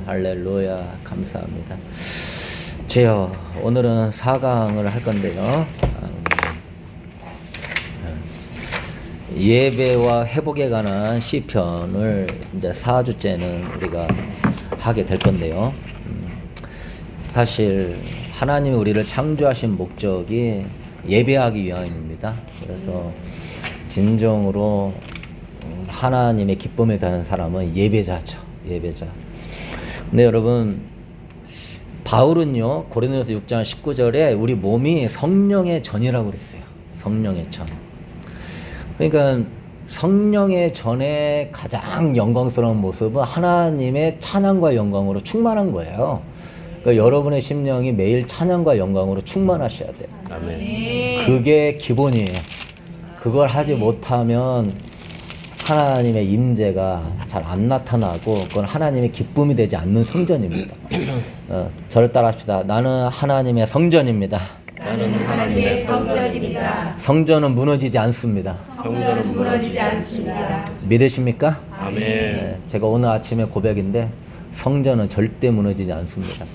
할렐루야. 감사합니다. 주여, 오늘은 4강을 할 건데요. 예배와 회복에 관한 시편을 이제 4주째는 우리가 하게 될 건데요. 사실 하나님이 우리를 창조하신 목적이 예배하기 위함입니다. 그래서 진정으로 하나님의 기쁨에 대한 사람은 예배자죠. 예배자. 근데 여러분, 바울은요, 고린도전서 6장 19절에 우리 몸이 성령의 전이라고 그랬어요. 성령의 전. 그러니까 성령의 전의 가장 영광스러운 모습은 하나님의 찬양과 영광으로 충만한 거예요. 그러니까 여러분의 심령이 매일 찬양과 영광으로 충만하셔야 돼요. 아멘. 그게 기본이에요. 그걸 하지 못하면 하나님의 임재가 잘 안 나타나고 그건 하나님의 기쁨이 되지 않는 성전입니다. 저를 따라합시다. 나는 하나님의 성전입니다. 나는 하나님의 성전입니다. 성전은 무너지지 않습니다. 성전은 무너지지 않습니다. 믿으십니까? 아멘. 네, 제가 오늘 아침에 고백인데 성전은 절대 무너지지 않습니다.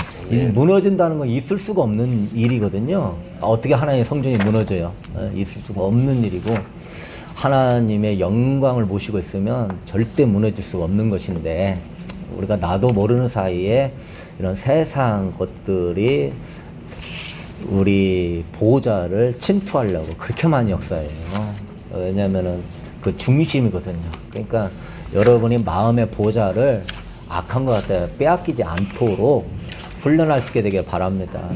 무너진다는 건 있을 수가 없는 일이거든요. 어떻게 하나님의 성전이 무너져요? 있을 수가 없는 일이고 하나님의 영광을 모시고 있으면 절대 무너질 수가 없는 것인데 우리가 나도 모르는 사이에 이런 세상 것들이 우리 보호자를 침투하려고 그렇게 많이 역사해요. 왜냐면은 그 중심이거든요. 그러니까 여러분이 마음의 보호자를 악한 것 같아요. 빼앗기지 않도록 훈련할 수 있게 되길 바랍니다.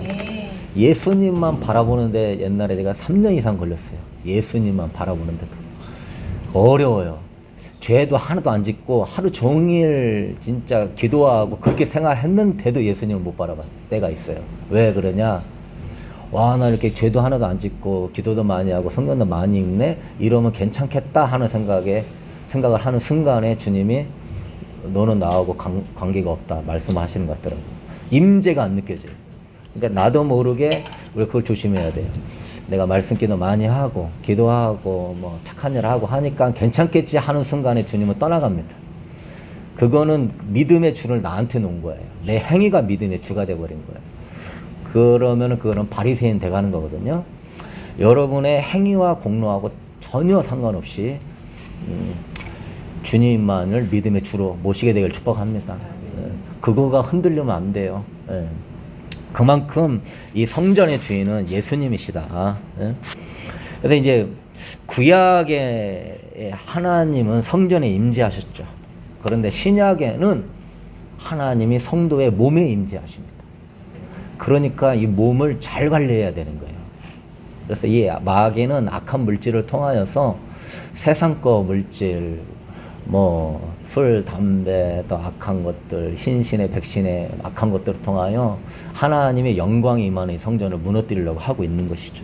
예수님만 바라보는데 옛날에 제가 3년 이상 걸렸어요. 예수님만 바라보는데도. 어려워요. 죄도 하나도 안 짓고 하루 종일 진짜 기도하고 그렇게 생활했는데도 예수님을 못 바라봤을 때가 있어요. 왜 그러냐? 와, 나 이렇게 죄도 하나도 안 짓고 기도도 많이 하고 성경도 많이 읽네? 이러면 괜찮겠다 하는 생각을 하는 순간에 주님이 너는 나하고 관계가 없다 말씀하시는 것 같더라고요. 임재가 안 느껴져요. 그러니까 나도 모르게 우리 그걸 조심해야 돼요. 내가 말씀 기도 많이 하고 기도하고 뭐 착한 일 하고 하니까 괜찮겠지 하는 순간에 주님은 떠나갑니다. 그거는 믿음의 주를 나한테 놓은 거예요. 내 행위가 믿음의 주가 돼버린 거예요. 그러면은 그거는 바리새인 돼가는 거거든요. 여러분의 행위와 공로하고 전혀 상관없이 주님만을 믿음의 주로 모시게 되길 축복합니다. 그거가 흔들리면 안 돼요. 그만큼 이 성전의 주인은 예수님이시다. 그래서 이제 구약의 하나님은 성전에 임재하셨죠. 그런데 신약에는 하나님이 성도의 몸에 임재하십니다. 그러니까 이 몸을 잘 관리해야 되는 거예요. 그래서 이 마귀는 악한 물질을 통하여서 세상 거 물질, 뭐 술, 담배, 또 악한 것들, 흰신의 백신의 악한 것들을 통하여 하나님의 영광이 임하는 성전을 무너뜨리려고 하고 있는 것이죠.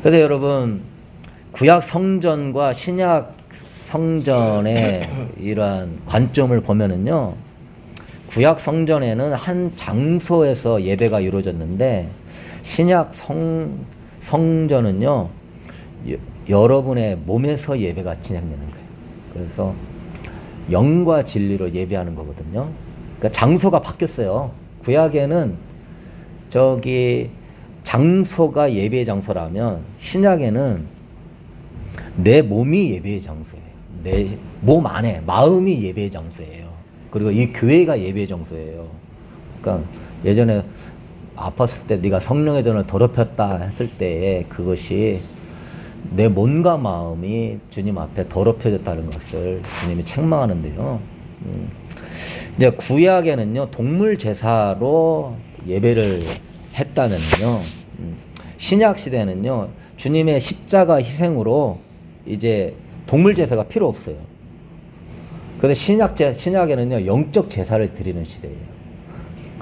그래서 여러분, 구약 성전과 신약 성전의 이러한 관점을 보면은요, 구약 성전에는 한 장소에서 예배가 이루어졌는데 신약 성전은요, 여러분의 몸에서 예배가 진행되는 거예요. 그래서 영과 진리로 예배하는 거거든요. 그러니까 장소가 바뀌었어요. 구약에는 저기 장소가 예배의 장소라면 신약에는 내 몸이 예배의 장소예요. 내 몸 안에 마음이 예배의 장소예요. 그리고 이 교회가 예배의 장소예요. 그러니까 예전에 아팠을 때 네가 성령의 전을 더럽혔다 했을 때에 그것이 내 몸과 마음이 주님 앞에 더럽혀졌다는 것을 주님이 책망하는데요. 이제 구약에는요, 동물 제사로 예배를 했다면요, 신약 시대는요, 주님의 십자가 희생으로 이제 동물 제사가 필요 없어요. 그래서 신약에는요, 영적 제사를 드리는 시대예요.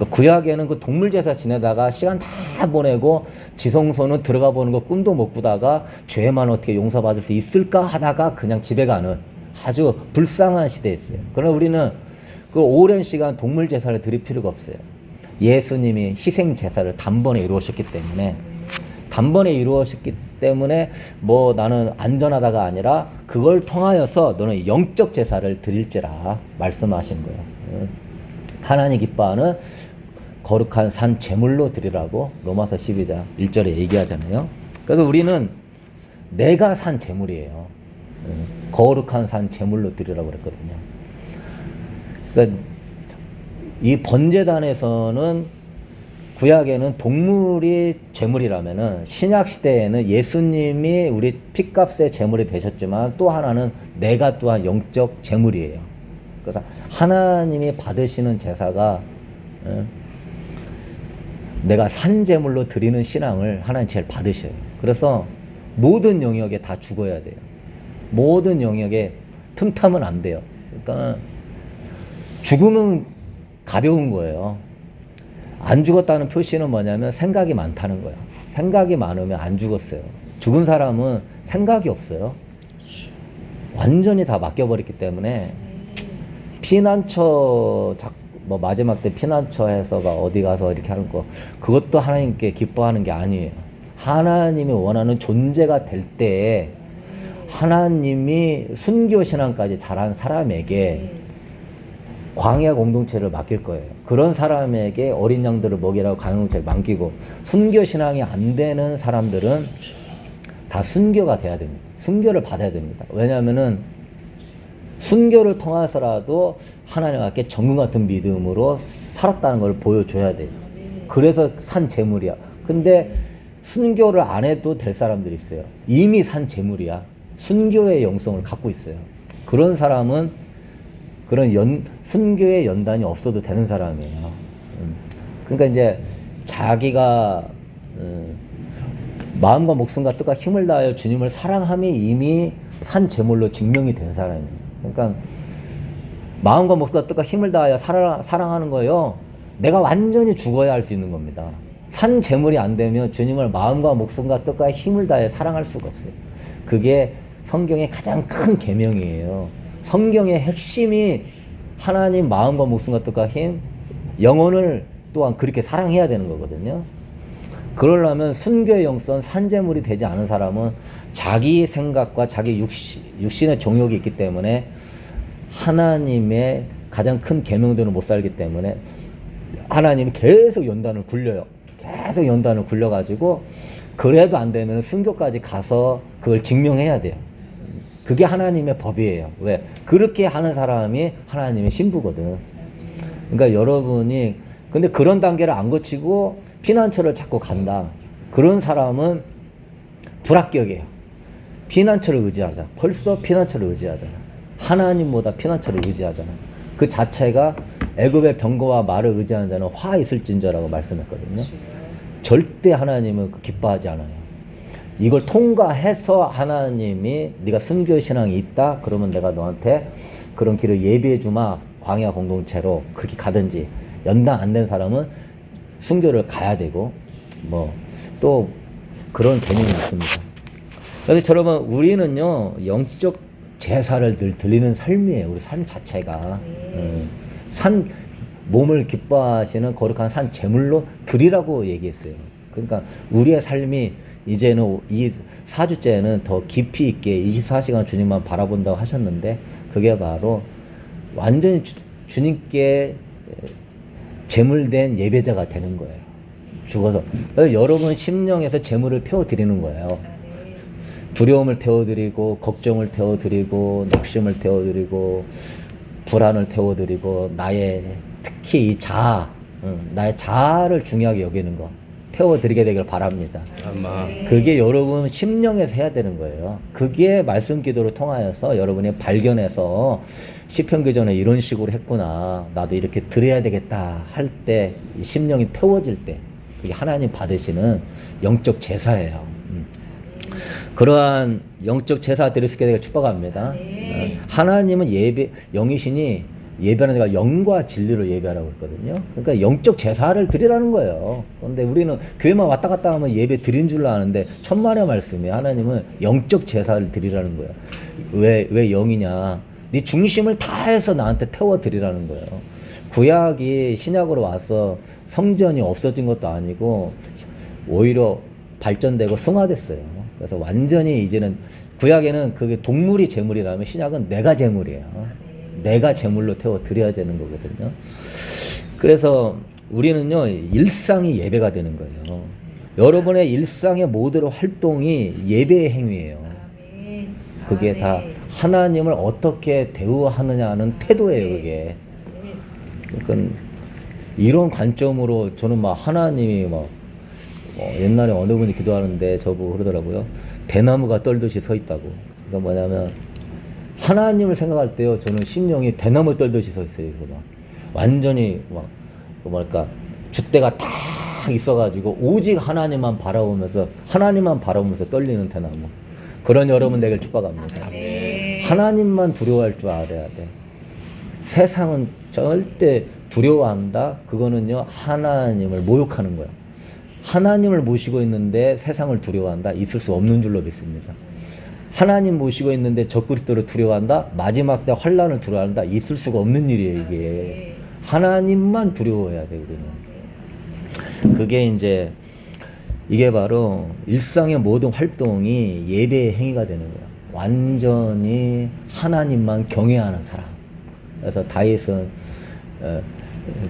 구약에는 그 동물 제사 지내다가 시간 다 보내고 지성소는 들어가 보는 거 꿈도 못 꾸다가 죄만 어떻게 용서받을 수 있을까 하다가 그냥 집에 가는 아주 불쌍한 시대였어요. 그러나 우리는 그 오랜 시간 동물 제사를 드릴 필요가 없어요. 예수님이 희생 제사를 단번에 이루었기 때문에 뭐 나는 안전하다가 아니라 그걸 통하여서 너는 영적 제사를 드릴지라 말씀하신 거예요. 하나님 기뻐하는 거룩한 산 제물로 드리라고 로마서 12장 1절에 얘기하잖아요. 그래서 우리는 내가 산 제물이에요. 거룩한 산 제물로 드리라고 그랬거든요. 그러니까 이 번제단에서는 구약에는 동물이 제물이라면은 신약 시대에는 예수님이 우리 핏값의 제물이 되셨지만 또 하나는 내가 또한 영적 제물이에요. 그래서 하나님이 받으시는 제사가 내가 산 제물로 드리는 신앙을 하나님 제일 받으셔요. 그래서 모든 영역에 다 죽어야 돼요. 모든 영역에 틈타면 안 돼요. 그러니까 죽으면 가벼운 거예요. 안 죽었다는 표시는 뭐냐면 생각이 많다는 거예요. 생각이 많으면 안 죽었어요. 죽은 사람은 생각이 없어요. 완전히 다 맡겨버렸기 때문에 피난처 뭐 마지막 때 피난처에서가 어디 가서 이렇게 하는 거 그것도 하나님께 기뻐하는 게 아니에요. 하나님이 원하는 존재가 될 때에 하나님이 순교 신앙까지 잘한 사람에게 광야 공동체를 맡길 거예요. 그런 사람에게 어린 양들을 먹이라고 광야 공동체를 맡기고 순교 신앙이 안 되는 사람들은 다 순교가 돼야 됩니다. 순교를 받아야 됩니다. 왜냐하면은 순교를 통해서라도 하나님 앞에 정금 같은 믿음으로 살았다는 걸 보여줘야 돼요. 그래서 산 제물이야. 근데 순교를 안 해도 될 사람들이 있어요. 이미 산 제물이야. 순교의 영성을 갖고 있어요. 그런 사람은 그런 순교의 연단이 없어도 되는 사람이에요. 그러니까 이제 자기가 마음과 목숨과 뜻과 힘을 다하여 주님을 사랑함이 이미 산 제물로 증명이 된 사람이에요. 그러니까 마음과 목숨과 뜻과 힘을 다하여 사랑하는 거예요. 내가 완전히 죽어야 할 수 있는 겁니다. 산 제물이 안 되면 주님을 마음과 목숨과 뜻과 힘을 다해 사랑할 수가 없어요. 그게 성경의 가장 큰 계명이에요. 성경의 핵심이 하나님 마음과 목숨과 뜻과 힘, 영혼을 또한 그렇게 사랑해야 되는 거거든요. 그러려면 순교의 영성, 산제물이 되지 않은 사람은 자기 생각과 자기 육신의 정욕이 있기 때문에 하나님의 가장 큰 계명대로 못 살기 때문에 하나님이 계속 연단을 굴려요. 계속 연단을 굴려가지고 그래도 안 되면 순교까지 가서 그걸 증명해야 돼요. 그게 하나님의 법이에요. 왜? 그렇게 하는 사람이 하나님의 신부거든. 그러니까 여러분이 근데 그런 단계를 안 거치고 피난처를 찾고 간다. 그런 사람은 불합격이에요. 피난처를 의지하자. 벌써 피난처를 의지하잖아. 하나님보다 피난처를 의지하잖아. 그 자체가 애굽의 병거와 말을 의지하는 자는 화 있을진저라고 말씀했거든요. 절대 하나님은 기뻐하지 않아요. 이걸 통과해서 하나님이 네가 순교 신앙이 있다 그러면 내가 너한테 그런 길을 예비해 주마. 광야 공동체로 그렇게 가든지. 연단 안 된 사람은 순교를 가야 되고 뭐 또 그런 개념이 있습니다. 그래서 여러분 우리는요 영적 제사를 늘 드리는 삶이에요. 우리 삶 자체가 산 몸을 기뻐하시는 거룩한 산 제물로 드리라고 얘기했어요. 그러니까 우리의 삶이 이제는 이 4주째는 더 깊이 있게 24시간 주님만 바라본다고 하셨는데 그게 바로 완전히 주님께 제물된 예배자가 되는 거예요. 죽어서. 그래서 여러분 심령에서 제물을 태워드리는 거예요. 두려움을 태워드리고 걱정을 태워드리고 낙심을 태워드리고 불안을 태워드리고 나의 특히 이 자아, 나의 자아를 중요하게 여기는 거 태워드리게 되길 바랍니다. 그게 여러분 심령에서 해야 되는 거예요. 그게 말씀 기도를 통하여서 여러분이 발견해서 시편 기전에 이런 식으로 했구나. 나도 이렇게 드려야 되겠다 할 때 심령이 태워질 때 그게 하나님 받으시는 영적 제사예요. 그러한 영적 제사 드릴 수 있게 되길 축복합니다. 하나님은 영이시니 예배하는 데가 영과 진리로 예배하라고 했거든요. 그러니까 영적 제사를 드리라는 거예요. 그런데 우리는 교회만 왔다 갔다 하면 예배 드린 줄로 아는데 천만의 말씀이 하나님은 영적 제사를 드리라는 거예요. 왜 영이냐? 네 중심을 다해서 나한테 태워 드리라는 거예요. 구약이 신약으로 와서 성전이 없어진 것도 아니고 오히려 발전되고 승화됐어요. 그래서 완전히 이제는 구약에는 그게 동물이 제물이라면 신약은 내가 제물이에요. 내가 제물로 태워 드려야 되는 거거든요. 그래서 우리는요, 일상이 예배가 되는 거예요. 여러분의 일상의 모든 활동이 예배의 행위예요. 아멘. 그게 다 아멘. 하나님을 어떻게 대우하느냐는 태도예요, 그게. 아멘. 그러니까 이런 관점으로 저는 막 하나님이 막 옛날에 어느 분이 기도하는데 저보고 그러더라고요. 대나무가 떨듯이 서 있다고. 그러니까 뭐냐면 하나님을 생각할 때요, 저는 심령이 대나무 떨듯이 서 있어요. 그거 막 완전히 막 뭐랄까 줏대가 딱 있어가지고 오직 하나님만 바라보면서 떨리는 대나무. 그런 여러분 되길 축복합니다. 아멘. 하나님만 두려워할 줄 알아야 돼. 세상은 절대 두려워한다. 그거는요, 하나님을 모욕하는 거야. 하나님을 모시고 있는데 세상을 두려워한다. 있을 수 없는 줄로 믿습니다. 하나님 모시고 있는데 적그리스도를 두려워한다. 마지막 때 환란을 두려워한다. 있을 수가 없는 일이에요, 이게. 하나님만 두려워해야 돼, 우리는. 그게 이제 이게 바로 일상의 모든 활동이 예배의 행위가 되는 거야. 완전히 하나님만 경외하는 사람. 그래서 다윗은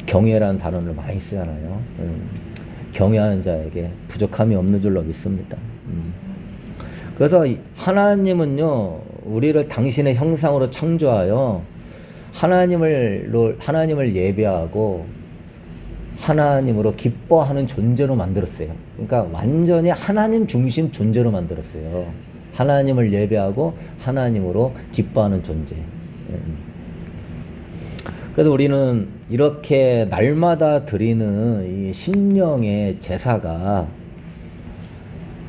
경외라는 단어를 많이 쓰잖아요. 경외하는 자에게 부족함이 없는 줄로 믿습니다. 그래서 하나님은요, 우리를 당신의 형상으로 창조하여 하나님을 예배하고 하나님으로 기뻐하는 존재로 만들었어요. 그러니까 완전히 하나님 중심 존재로 만들었어요. 하나님을 예배하고 하나님으로 기뻐하는 존재. 그래서 우리는 이렇게 날마다 드리는 이 심령의 제사가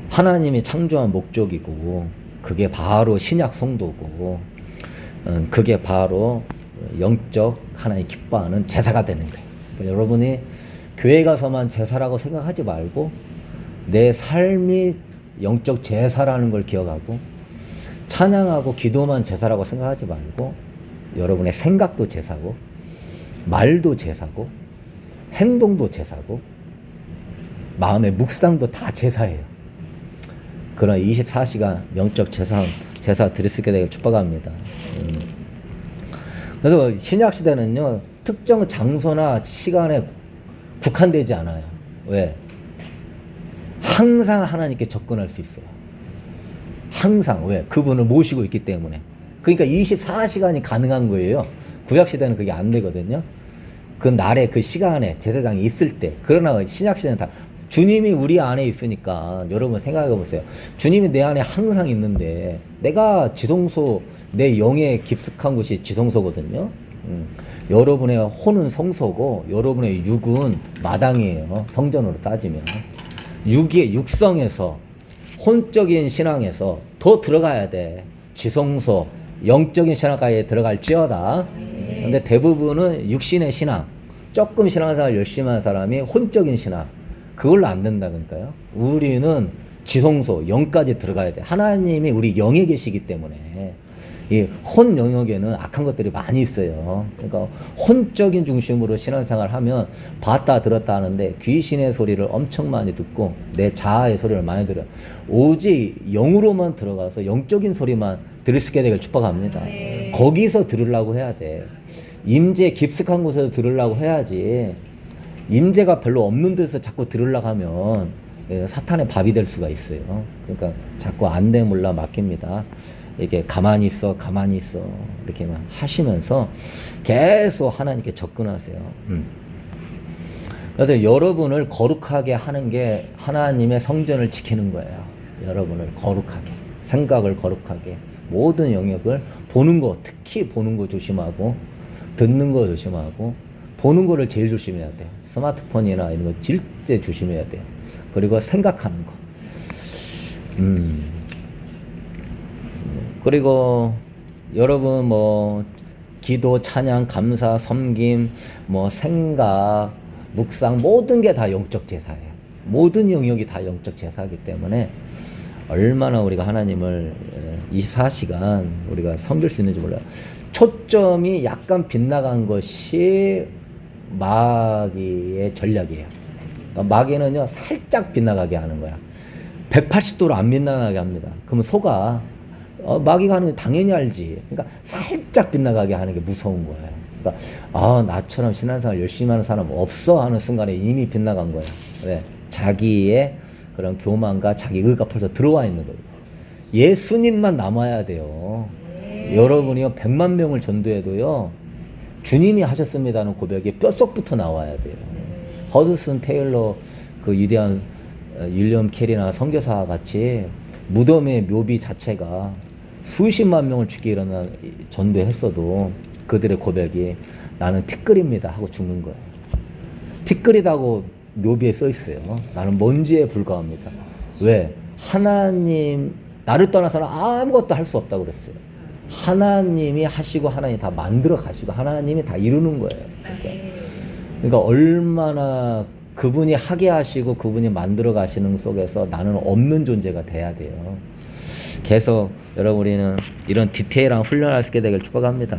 하나님이 창조한 목적이고, 그게 바로 신약 성도고, 그게 바로 영적 하나님 기뻐하는 제사가 되는 거예요. 그러니까 여러분이 교회 가서만 제사라고 생각하지 말고 내 삶이 영적 제사라는 걸 기억하고, 찬양하고 기도만 제사라고 생각하지 말고 여러분의 생각도 제사고, 말도 제사고, 행동도 제사고, 마음의 묵상도 다 제사예요. 그런 24시간 영적 제사 드릴 수 있게 되길 축복합니다. 그래서 신약 시대는요, 특정 장소나 시간에 국한되지 않아요. 왜? 항상 하나님께 접근할 수 있어요. 항상. 왜? 그분을 모시고 있기 때문에. 그러니까 24시간이 가능한 거예요. 구약 시대는 그게 안 되거든요. 그 날에 그 시간에 제사장이 있을 때. 그러나 신약 시대는 다 주님이 우리 안에 있으니까 여러분 생각해 보세요. 주님이 내 안에 항상 있는데 내가 지성소, 내 영에 깊숙한 곳이 지성소거든요. 여러분의 혼은 성소고 여러분의 육은 마당이에요. 성전으로 따지면. 육성에서, 혼적인 신앙에서 더 들어가야 돼. 지성소, 영적인 신앙까지 들어갈지어다. 근데 대부분은 육신의 신앙, 조금 신앙생활 열심히 하는 사람이 혼적인 신앙, 그걸로 안 된다니까요. 우리는 지성소, 영까지 들어가야 돼. 하나님이 우리 영에 계시기 때문에 이 혼 영역에는 악한 것들이 많이 있어요. 그러니까 혼적인 중심으로 신앙생활 하면 봤다 들었다 하는데 귀신의 소리를 엄청 많이 듣고 내 자아의 소리를 많이 들어요. 오직 영으로만 들어가서 영적인 소리만 들을 수 있게 되길 축복합니다. 네. 거기서 들으려고 해야 돼. 임재 깊숙한 곳에서 들으려고 해야지. 임재가 별로 없는 데서 자꾸 들으려고 하면 사탄의 밥이 될 수가 있어요. 그러니까 자꾸 안 돼 몰라 맡깁니다. 이게 가만히 있어 이렇게만 하시면서 계속 하나님께 접근하세요. 그래서 여러분을 거룩하게 하는 게 하나님의 성전을 지키는 거예요. 여러분을 거룩하게, 생각을 거룩하게, 모든 영역을 보는 거, 특히 보는 거 조심하고, 듣는 거 조심하고, 보는 거를 제일 조심해야 돼요. 스마트폰이나 이런 거 절대 조심해야 돼요. 그리고 생각하는 거. 그리고 여러분 뭐 기도, 찬양, 감사, 섬김, 뭐 생각, 묵상, 모든 게 다 영적 제사예요. 모든 영역이 다 영적 제사이기 때문에 얼마나 우리가 하나님을 24시간 우리가 섬길 수 있는지 몰라요. 초점이 약간 빗나간 것이 마귀의 전략이에요. 그러니까 마귀는요, 살짝 빗나가게 하는 거야. 180도로 안 빗나가게 합니다. 그러면 속아. 마귀가 하는 거 당연히 알지. 그러니까 살짝 빗나가게 하는 게 무서운 거예요. 그러니까 나처럼 신앙생활 열심히 하는 사람 없어 하는 순간에 이미 빗나간 거야. 왜? 자기의 그런 교만과 자기 의가 벌써 들어와 있는 거예요. 예수님만 남아야 돼요. 여러분이요 100만 명을 전도해도요 주님이 하셨습니다는 고백이 뼛속부터 나와야 돼요. 허드슨 테일러 그 위대한 윌리엄 캐리나 선교사 같이 무덤의 묘비 자체가 수십만 명을 죽게 일어나 전도했어도 그들의 고백이 나는 티끌입니다 하고 죽는 거예요. 티끌이라고 묘비에 써 있어요. 나는 먼지에 불과합니다. 왜? 하나님 나를 떠나서는 아무것도 할 수 없다고 그랬어요. 하나님이 하시고 하나님이 다 만들어 가시고 하나님이 다 이루는 거예요. 그러니까 얼마나 그분이 하게 하시고 그분이 만들어 가시는 속에서 나는 없는 존재가 돼야 돼요. 계속 여러분 우리는 이런 디테일한 훈련할 수 있게 되길 축복합니다.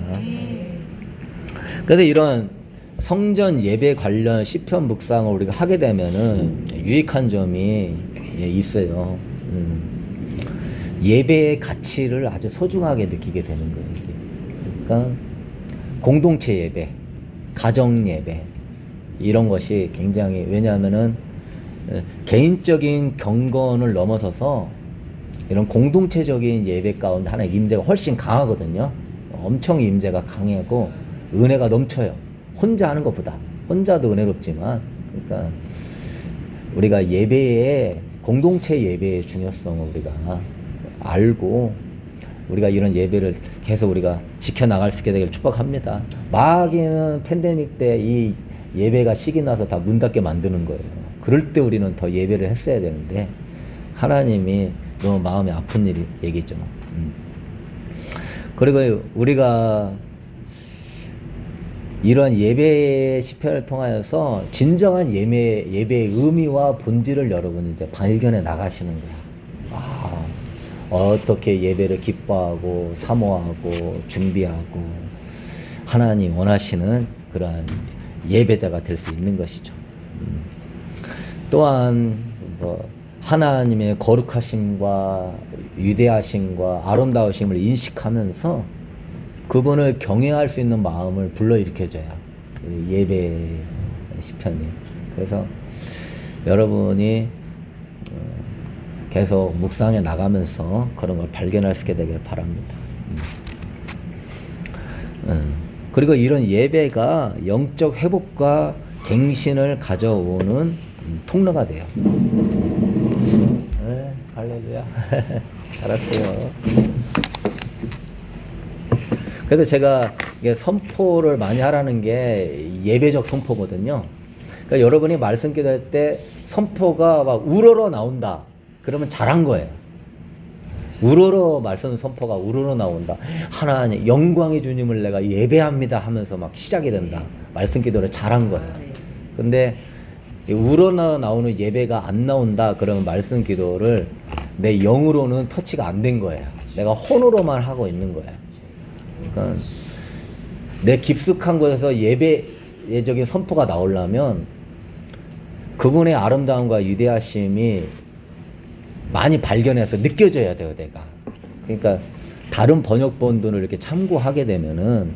그래서 이런 성전 예배 관련 시편 묵상을 우리가 하게 되면은 유익한 점이 있어요. 예배의 가치를 아주 소중하게 느끼게 되는 거예요. 이게. 그러니까 공동체 예배, 가정 예배 이런 것이 굉장히 왜냐하면은 개인적인 경건을 넘어서서 이런 공동체적인 예배 가운데 하나의 임재가 훨씬 강하거든요. 엄청 임재가 강하고 은혜가 넘쳐요. 혼자 하는 것보다 혼자도 은혜롭지만 그러니까 우리가 예배의 공동체 예배의 중요성을 우리가 알고 우리가 이런 예배를 계속 우리가 지켜나갈 수 있게 되길 축복합니다. 마귀는 팬데믹 때 이 예배가 시기 나서 다 문 닫게 만드는 거예요. 그럴 때 우리는 더 예배를 했어야 되는데 하나님이 너무 마음이 아픈 얘기죠. 그리고 우리가 이러한 예배의 시편을 통하여서 진정한 예배의 의미와 본질을 여러분이 이제 발견해 나가시는 거야. 어떻게 예배를 기뻐하고 사모하고 준비하고 하나님 원하시는 그러한 예배자가 될 수 있는 것이죠. 또한 하나님의 거룩하심과 위대하심과 아름다우심을 인식하면서 그분을 경외할 수 있는 마음을 불러일으켜줘요. 예배 시편이. 그래서 여러분이 계속 묵상해 나가면서 그런 걸 발견할 수 있게 되길 바랍니다. 그리고 이런 예배가 영적 회복과 갱신을 가져오는 통로가 돼요. 네, 할렐루야. 알았어요. 그래서 제가 이게 선포를 많이 하라는 게 예배적 선포거든요. 그러니까 여러분이 말씀 기도할 때 선포가 막 우러러 나온다. 그러면 잘한 거예요. 우러러 말씀 선포가 우러러 나온다. 하나님 영광의 주님을 내가 예배합니다 하면서 막 시작이 된다. 말씀 기도를 잘한 거예요. 근데 우러러 나오는 예배가 안 나온다. 그러면 말씀 기도를 내 영으로는 터치가 안 된 거예요. 내가 혼으로만 하고 있는 거예요. 그러니까 내 깊숙한 곳에서 예배적인 선포가 나오려면 그분의 아름다움과 위대하심이 많이 발견해서 느껴져야 돼요, 내가. 그러니까 다른 번역본들을 이렇게 참고하게 되면은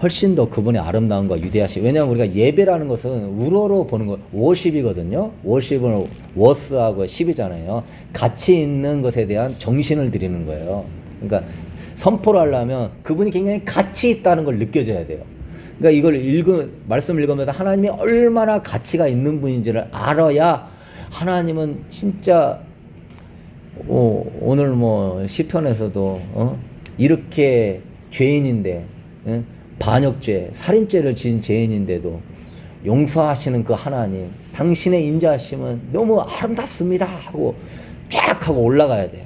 훨씬 더 그분의 아름다움과 위대하심. 왜냐하면 우리가 예배라는 것은 우러러 보는 거, 워십이거든요. 워십은 워스하고 십이잖아요. 가치 있는 것에 대한 정신을 드리는 거예요. 그러니까 선포를 하려면 그분이 굉장히 가치 있다는 걸 느껴져야 돼요. 그러니까 이걸 말씀 읽으면서 하나님이 얼마나 가치가 있는 분인지를 알아야 하나님은 진짜 오늘 시편에서도 이렇게 죄인인데 반역죄, 살인죄를 지은 죄인인데도 용서하시는 그 하나님, 당신의 인자하심은 너무 아름답습니다 하고 쫙 하고 올라가야 돼요.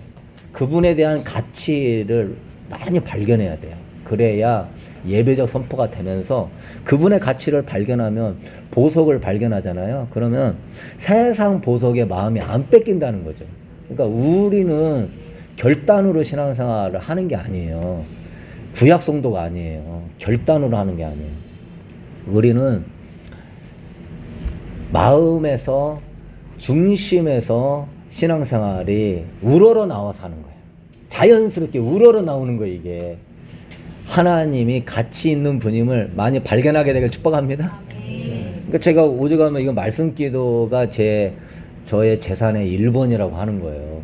그분에 대한 가치를 많이 발견해야 돼요. 그래야 예배적 선포가 되면서 그분의 가치를 발견하면 보석을 발견하잖아요. 그러면 세상 보석에 마음이 안 뺏긴다는 거죠. 그러니까 우리는 결단으로 신앙생활을 하는 게 아니에요. 구약 성도가 아니에요. 결단으로 하는 게 아니에요. 우리는 마음에서 중심에서 신앙생활이 우러러 나와서 하는 거예요. 자연스럽게 우러러 나오는 거예요, 이게. 하나님이 가치 있는 분임을 많이 발견하게 되길 축복합니다. 그러니까 제가 오죽하면 이거 말씀 기도가 저의 재산의 1번이라고 하는 거예요.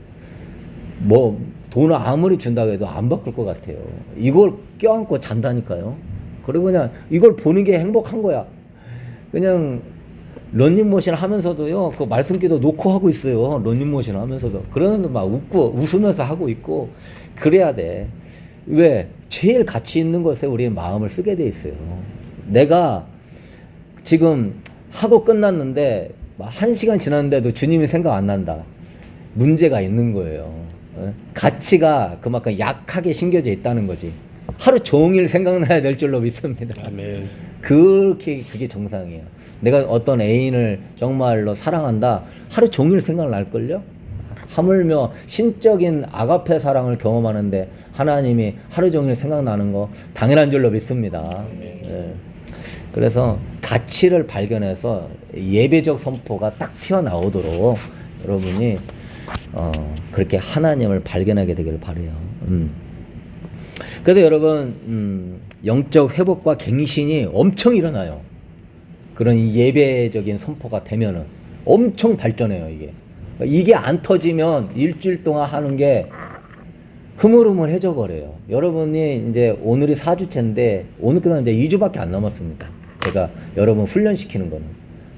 뭐 돈을 아무리 준다고 해도 안 바꿀 것 같아요. 이걸 껴안고 잔다니까요. 그리고 그냥 이걸 보는 게 행복한 거야. 그냥 런닝머신 하면서도요, 그 말씀 기도 놓고 하고 있어요. 런닝머신 하면서도. 그러면서 막 웃으면서 하고 있고, 그래야 돼. 왜? 제일 가치 있는 것에 우리의 마음을 쓰게 돼 있어요. 내가 지금 하고 끝났는데, 막 1시간 지났는데도 주님이 생각 안 난다. 문제가 있는 거예요. 가치가 그만큼 약하게 심겨져 있다는 거지. 하루 종일 생각나야 될 줄로 믿습니다. 아멘. 그게 정상이에요. 내가 어떤 애인을 정말로 사랑한다. 하루 종일 생각날걸요? 하물며 신적인 아가페 사랑을 경험하는데 하나님이 하루 종일 생각나는 거 당연한 줄로 믿습니다. 예. 그래서 가치를 발견해서 예배적 선포가 딱 튀어나오도록 여러분이 그렇게 하나님을 발견하게 되기를 바라요. 그래서 여러분 영적 회복과 갱신이 엄청 일어나요. 그런 예배적인 선포가 되면은 엄청 발전해요. 이게 안 터지면 일주일 동안 하는 게 흐물흐물해져 버려요. 여러분이 이제 오늘이 4주째인데 오늘 끝나면 이제 2주밖에 안 남았습니다. 제가 여러분 훈련시키는 거는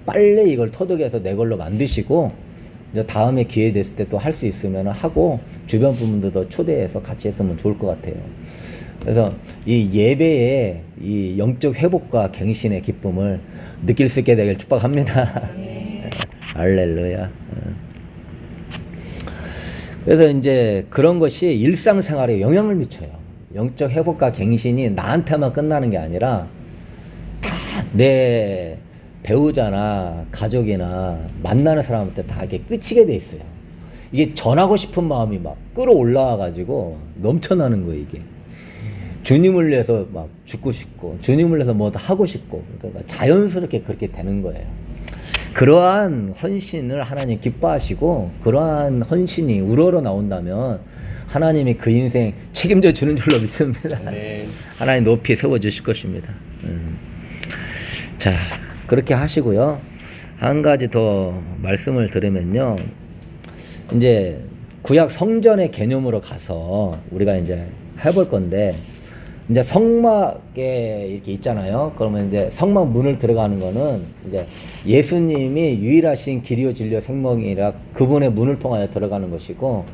빨리 이걸 터득해서 내 걸로 만드시고 이제 다음에 기회 됐을 때 또 할 수 있으면 하고 주변 분들도 초대해서 같이 했으면 좋을 것 같아요. 그래서 이 예배의 이 영적 회복과 갱신의 기쁨을 느낄 수 있게 되길 축복합니다. 할렐루야. 그래서 이제 그런 것이 일상생활에 영향을 미쳐요. 영적 회복과 갱신이 나한테만 끝나는 게 아니라 다 내 배우자나 가족이나 만나는 사람한테 다 이게 끝이게 돼 있어요. 이게 전하고 싶은 마음이 막 끌어올라와가지고 넘쳐나는 거예요, 이게. 주님을 위해서 막 죽고 싶고, 주님을 위해서 뭐 하고 싶고, 그러니까 자연스럽게 그렇게 되는 거예요. 그러한 헌신을 하나님 기뻐하시고, 그러한 헌신이 우러러 나온다면, 하나님이 그 인생 책임져 주는 줄로 믿습니다. 네. 하나님 높이 세워주실 것입니다. 자, 그렇게 하시고요. 한 가지 더 말씀을 드리면요. 이제 구약 성전의 개념으로 가서 우리가 이제 해볼 건데, 이제 성막에 이렇게 있잖아요. 그러면 이제 성막 문을 들어가는 거는 이제 예수님이 유일하신 길이요 진리요 생명이라 그분의 문을 통하여 들어가는 것이고,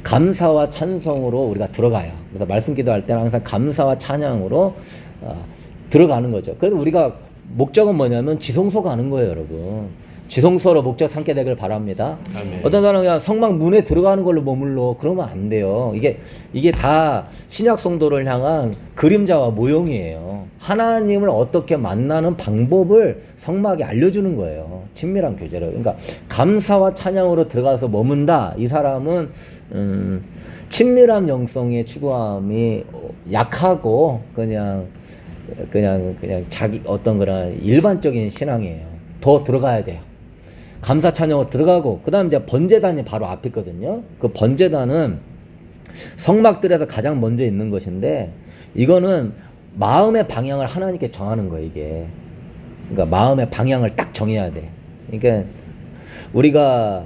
감사와 찬송으로 우리가 들어가요. 그래서 말씀 기도할 때는 항상 감사와 찬양으로 들어가는 거죠. 그래서 우리가 목적은 뭐냐면 지성소 가는 거예요, 여러분. 지성소로 목적 삼게 되길 바랍니다. 아멘. 어떤 사람은 그냥 성막 문에 들어가는 걸로 머물러. 그러면 안 돼요. 이게 다 신약 성도를 향한 그림자와 모형이에요. 하나님을 어떻게 만나는 방법을 성막에 알려주는 거예요. 친밀한 교제로. 그러니까 감사와 찬양으로 들어가서 머문다. 이 사람은 친밀한 영성의 추구함이 약하고 그냥 자기 어떤 그런 일반적인 신앙이에요. 더 들어가야 돼요. 감사 찬양으로 들어가고, 그 다음 이제 번제단이 바로 앞에 있거든요. 그 번제단은 성막들에서 가장 먼저 있는 것인데, 이거는 마음의 방향을 하나님께 정하는 거예요, 이게. 그러니까 마음의 방향을 딱 정해야 돼. 그러니까 우리가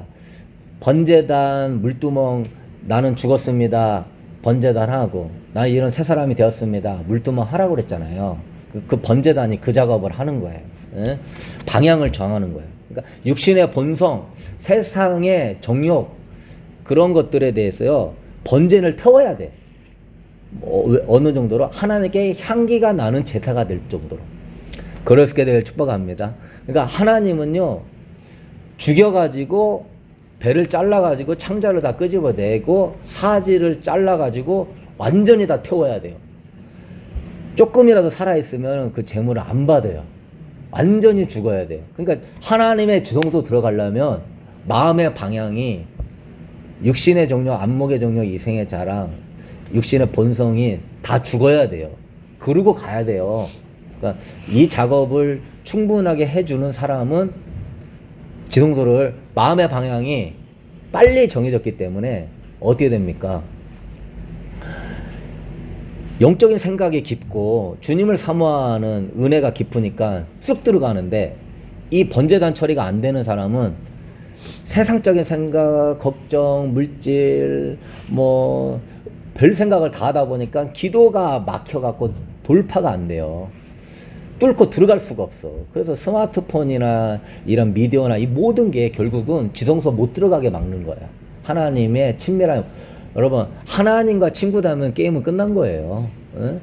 번제단, 물두멍, 나는 죽었습니다. 번제단 하고, 나 이런 새 사람이 되었습니다. 물두멍 하라고 그랬잖아요. 그 번제단이 그 작업을 하는 거예요. 예? 방향을 정하는 거예요. 그러니까 육신의 본성, 세상의 정욕, 그런 것들에 대해서요, 번제를 태워야 돼. 어느 정도로? 하나님께 향기가 나는 제사가 될 정도로. 그렇게 되길 축복합니다. 그러니까 하나님은요, 죽여가지고, 배를 잘라가지고, 창자를 다 끄집어내고, 사지를 잘라가지고, 완전히 다 태워야 돼요. 조금이라도 살아있으면 그 재물을 안 받아요. 완전히 죽어야 돼요. 그러니까 하나님의 지성소 들어가려면 마음의 방향이 육신의 정욕, 안목의 정욕, 이생의 자랑, 육신의 본성이 다 죽어야 돼요. 그러고 가야 돼요. 그러니까 이 작업을 충분하게 해주는 사람은 지성소를 마음의 방향이 빨리 정해졌기 때문에 어떻게 됩니까? 영적인 생각이 깊고 주님을 사모하는 은혜가 깊으니까 쑥 들어가는데, 이 번제단 처리가 안 되는 사람은 세상적인 생각, 걱정, 물질, 뭐 별 생각을 다 하다 보니까 기도가 막혀갖고 돌파가 안 돼요. 뚫고 들어갈 수가 없어. 그래서 스마트폰이나 이런 미디어나 이 모든 게 결국은 지성소 못 들어가게 막는 거야. 하나님의 친밀한, 여러분, 하나님과 친구다면 게임은 끝난 거예요. 어?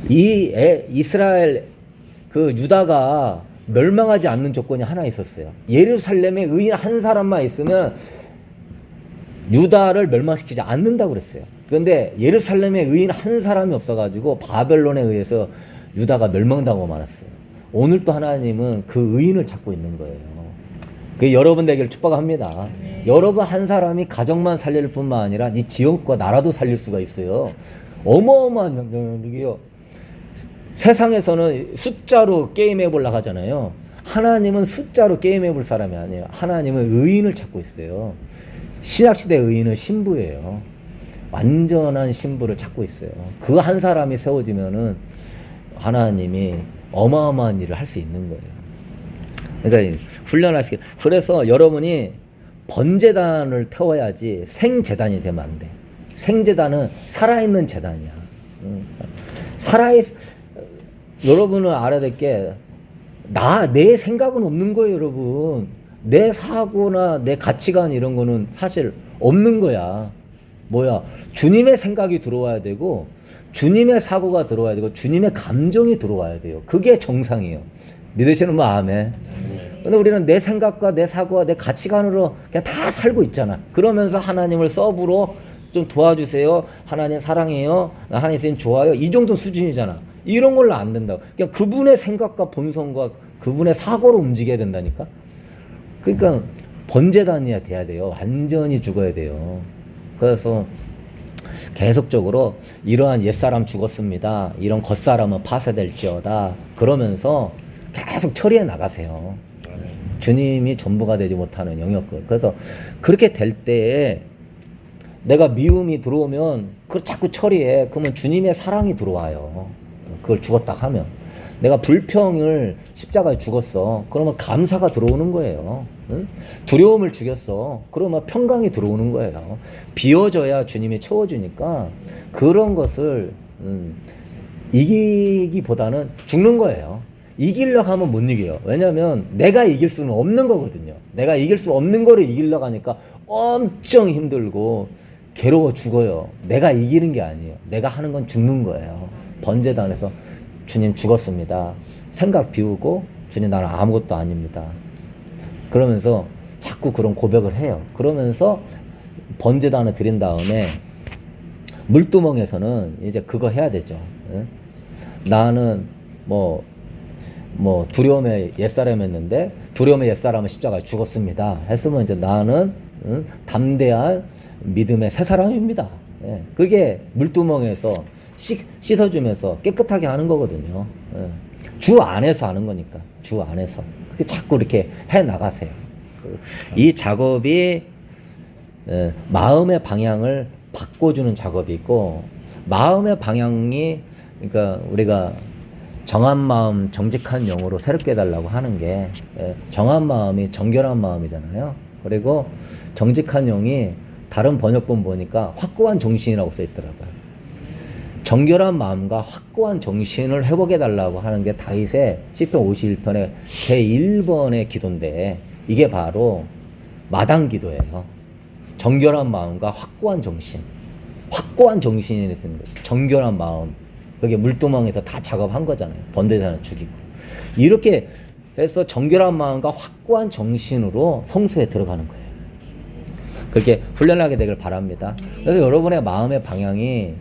이스라엘 그 유다가 멸망하지 않는 조건이 하나 있었어요. 예루살렘에 의인 한 사람만 있으면 유다를 멸망시키지 않는다고 그랬어요. 그런데 예루살렘에 의인 한 사람이 없어가지고 바벨론에 의해서 유다가 멸망당하고 말았어요. 오늘 또 하나님은 그 의인을 찾고 있는 거예요. 그 여러분 되기를 축복합니다. 여러분 한 사람이 가정만 살릴 뿐만 아니라 이 지역과 나라도 살릴 수가 있어요. 어마어마한 능력이요. 세상에서는 숫자로 게임해 보려고 하잖아요. 하나님은 숫자로 게임해 볼 사람이 아니에요. 하나님은 의인을 찾고 있어요. 신약시대 의인은 신부예요. 완전한 신부를 찾고 있어요. 그 한 사람이 세워지면은 하나님이 어마어마한 일을 할 수 있는 거예요. 그러니까 훈련하시기. 그래서 여러분이 번제단을 태워야지 생제단이 되면 안 돼. 생제단은 살아있는 제단이야. 여러분은 알아야 될 게, 내 생각은 없는 거예요, 여러분. 내 사고나 내 가치관 이런 거는 사실 없는 거야. 뭐야? 주님의 생각이 들어와야 되고, 주님의 사고가 들어와야 되고, 주님의 감정이 들어와야 돼요. 그게 정상이에요. 믿으시는 분 아멘. 근데 우리는 내 생각과 내 사고와 내 가치관으로 그냥 다 살고 있잖아. 그러면서 하나님을 서브로 좀 도와주세요. 하나님 사랑해요. 하나님 선생님 좋아요. 이 정도 수준이잖아. 이런 걸로 안 된다고. 그냥 그분의 생각과 본성과 그분의 사고로 움직여야 된다니까. 그러니까 번제단이야 돼야 돼요. 완전히 죽어야 돼요. 그래서 계속적으로 이러한 옛사람 죽었습니다. 이런 겉사람은 파쇄될지어다. 그러면서 계속 처리해 나가세요. 주님이 전부가 되지 못하는 영역을. 그래서 그렇게 될 때에 내가 미움이 들어오면 그걸 자꾸 처리해. 그러면 주님의 사랑이 들어와요. 그걸 죽었다 하면. 내가 불평을 십자가에 죽었어. 그러면 감사가 들어오는 거예요. 응? 두려움을 죽였어. 그러면 평강이 들어오는 거예요. 비워져야 주님이 채워주니까 그런 것을 이기기보다는 죽는 거예요. 이기려고 하면 못 이겨요. 왜냐하면 내가 이길 수는 없는 거거든요. 내가 이길 수 없는 거를 이기려고 하니까 엄청 힘들고 괴로워 죽어요. 내가 이기는 게 아니에요. 내가 하는 건 죽는 거예요. 번제단에서 주님 죽었습니다. 생각 비우고 주님 나는 아무것도 아닙니다. 그러면서 자꾸 그런 고백을 해요. 그러면서 번제단을 드린 다음에 물두멍에서는 이제 그거 해야 되죠. 예? 나는 뭐 두려움의 옛사람이었는데 두려움의 옛사람은 십자가에 죽었습니다. 했으면 이제 나는 담대한 믿음의 새 사람입니다. 예. 그게 물두멍에서 씻어주면서 깨끗하게 하는 거거든요. 예. 주 안에서 하는 거니까. 주 안에서. 그게 자꾸 이렇게 해 나가세요. 이 작업이 마음의 방향을 바꿔주는 작업이 있고, 마음의 방향이, 그러니까 우리가 정한 마음, 정직한 영으로 새롭게 해달라고 하는 게, 정한 마음이 정결한 마음이잖아요. 그리고 정직한 영이 다른 번역본 보니까 확고한 정신이라고 써 있더라고요. 정결한 마음과 확고한 정신을 회복해달라고 하는 게 다윗의 시편 51편의 제1번의 기도인데, 이게 바로 마당 기도예요. 정결한 마음과 확고한 정신. 확고한 정신이 있는 거예요. 정결한 마음. 그게 물두멍에서 다 작업한 거잖아요. 번제단을 죽이고. 이렇게 해서 정결한 마음과 확고한 정신으로 성소에 들어가는 거예요. 그렇게 훈련하게 되길 바랍니다. 그래서 여러분의 마음의 방향이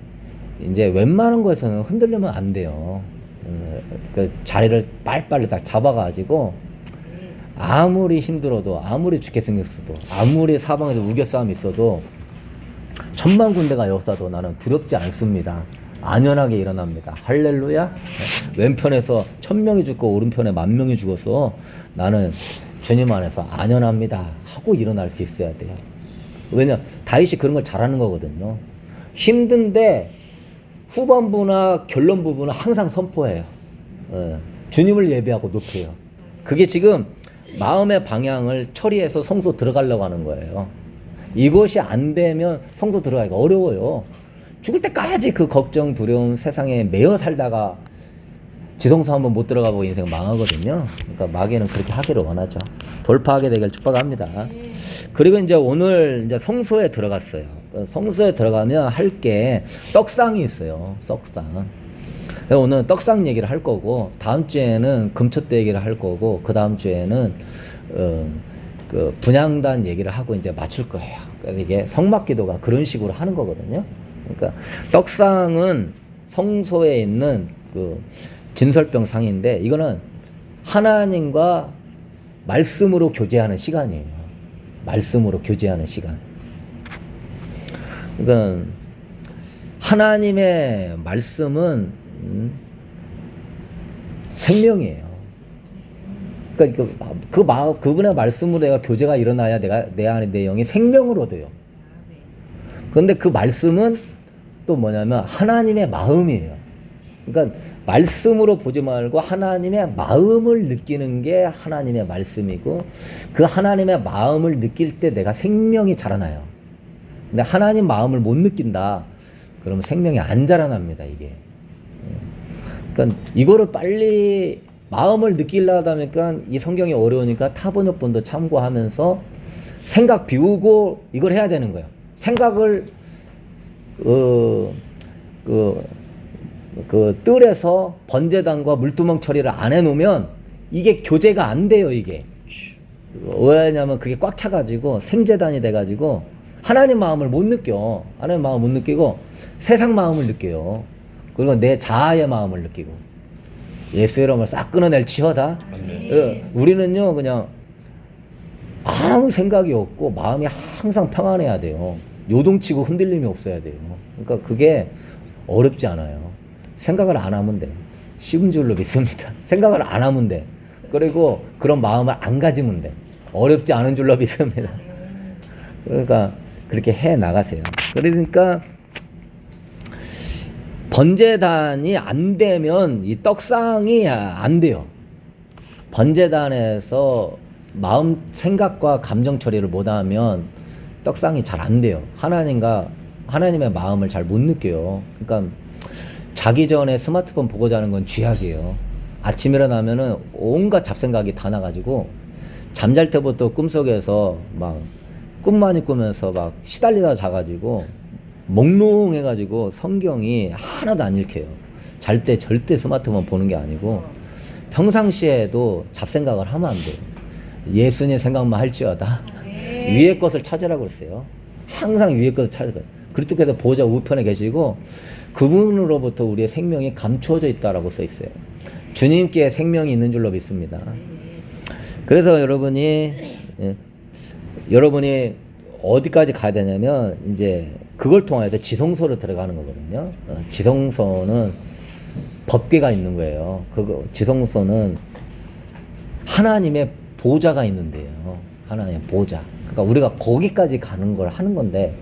이제 웬만한 거에서는 흔들리면 안 돼요. 그 자리를 빨리빨리 딱 잡아가지고 아무리 힘들어도, 아무리 죽게 생겼어도, 아무리 사방에서 우겨싸움이 있어도, 천만 군대가 역사도 나는 두렵지 않습니다. 안연하게 일어납니다. 할렐루야. 왼편에서 1000명이 죽고 오른편에 10,000명이 죽어서 나는 주님 안에서 안연합니다 하고 일어날 수 있어야 돼요. 왜냐, 다윗이 그런 걸 잘하는 거거든요. 힘든데 후반부나 결론 부분은 항상 선포해요. 주님을 예배하고 높여요. 그게 지금 마음의 방향을 처리해서 성소 들어가려고 하는 거예요. 이것이 안 되면 성소 들어가기가 어려워요. 죽을 때까지 그 걱정, 두려움, 세상에 매여 살다가 지성소 한번 못 들어가보고 인생 망하거든요. 그러니까 마귀는 그렇게 하기를 원하죠. 돌파하게 되길 축복합니다. 그리고 이제 오늘 이제 성소에 들어갔어요. 성소에 들어가면 할 게 떡상이 있어요. 떡상. 오늘 떡상 얘기를 할 거고, 다음 주에는 금촛대 얘기를 할 거고, 그 다음 주에는 그 분향단 얘기를 하고 이제 맞출 거예요. 그래서 이게 성막기도가 그런 식으로 하는 거거든요. 그러니까 떡상은 성소에 있는 그 진설병 상인데, 이거는 하나님과 말씀으로 교제하는 시간이에요. 말씀으로 교제하는 시간. 그러니까 하나님의 말씀은 생명이에요. 그러니까 그분의 말씀으로 내가 교제가 일어나야 내 안에 내 영이 생명을 얻어요. 그런데 그 말씀은 또 뭐냐면 하나님의 마음이에요. 그러니까 말씀으로 보지 말고 하나님의 마음을 느끼는 게 하나님의 말씀이고, 그 하나님의 마음을 느낄 때 내가 생명이 자라나요. 근데 하나님 마음을 못 느낀다, 그러면 생명이 안 자라납니다, 이게. 그러니까 이거를 빨리 마음을 느끼려다 보니까 이 성경이 어려우니까 타번역본도 참고하면서 생각 비우고 이걸 해야 되는 거예요. 생각을 그 뜰에서 번제단과 물두멍 처리를 안 해놓으면 이게 교제가 안 돼요, 이게. 왜냐면 그게 꽉 차가지고 생제단이 돼가지고 하나님 마음을 못 느껴. 하나님 마음을 못 느끼고 세상 마음을 느껴요. 그리고 내 자아의 마음을 느끼고. 예수 이름을 싹 끊어낼 지어다. 우리는요, 그냥 아무 생각이 없고 마음이 항상 평안해야 돼요. 요동치고 흔들림이 없어야 돼요. 그러니까 그게 어렵지 않아요. 생각을 안 하면 돼. 쉬운 줄로 믿습니다. 생각을 안 하면 돼. 그리고 그런 마음을 안 가지면 돼. 어렵지 않은 줄로 믿습니다. 그러니까 그렇게 해 나가세요. 그러니까 번제단이 안 되면 이 떡상이 안 돼요. 번제단에서 마음, 생각과 감정 처리를 못하면 떡상이 잘 안 돼요. 하나님의 마음을 잘 못 느껴요. 그러니까 자기 전에 스마트폰 보고 자는 건 쥐약이에요. 아침 일어나면은 온갖 잡생각이 다 나가지고 잠잘 때부터 꿈속에서 막 꿈 많이 꾸면서 막 시달리다 자가지고 몽롱해가지고 성경이 하나도 안 읽혀요. 잘 때 절대 스마트폰 보는 게 아니고 평상시에도 잡생각을 하면 안 돼요. 예수님 생각만 할지어다. 위의 것을 찾으라고 그랬어요. 항상 위의 것을 찾으라고. 그리스도께서 보좌 우편에 계시고 그분으로부터 우리의 생명이 감추어져 있다라고 써 있어요. 주님께 생명이 있는 줄로 믿습니다. 그래서 여러분이 어디까지 가야 되냐면 이제 그걸 통해서 지성소로 들어가는 거거든요. 지성소는 법궤가 있는 거예요. 지성소는 하나님의 보좌가 있는데요. 하나님의 보좌. 그러니까 우리가 거기까지 가는 걸 하는 건데,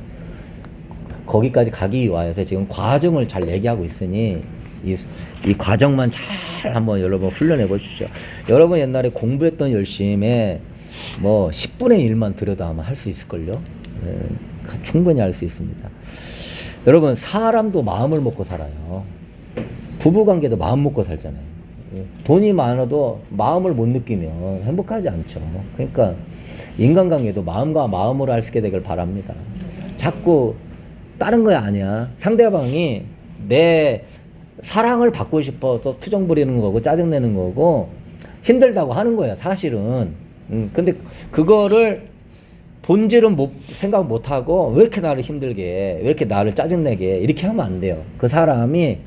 거기까지 가기 위해서 지금 과정을 잘 얘기하고 있으니 이 과정만 잘 한번 여러분 훈련해 보십시오. 여러분 옛날에 공부했던 열심에 뭐 10분의 1만 들여다 하면 할 수 있을걸요. 충분히 할 수 있습니다. 여러분 사람도 마음을 먹고 살아요. 부부관계도 마음 먹고 살잖아요. 돈이 많아도 마음을 못 느끼면 행복하지 않죠. 그러니까 인간관계도 마음과 마음으로 할 수 있게 되길 바랍니다. 자꾸 다른 거 아니야. 상대방이 내 사랑을 받고 싶어서 투정 부리는 거고 짜증내는 거고 힘들다고 하는 거야, 사실은. 근데 그거를 본질은 생각 못 하고 왜 이렇게 나를 힘들게 해? 왜 이렇게 나를 짜증내게 해? 이렇게 하면 안 돼요. 그 사람이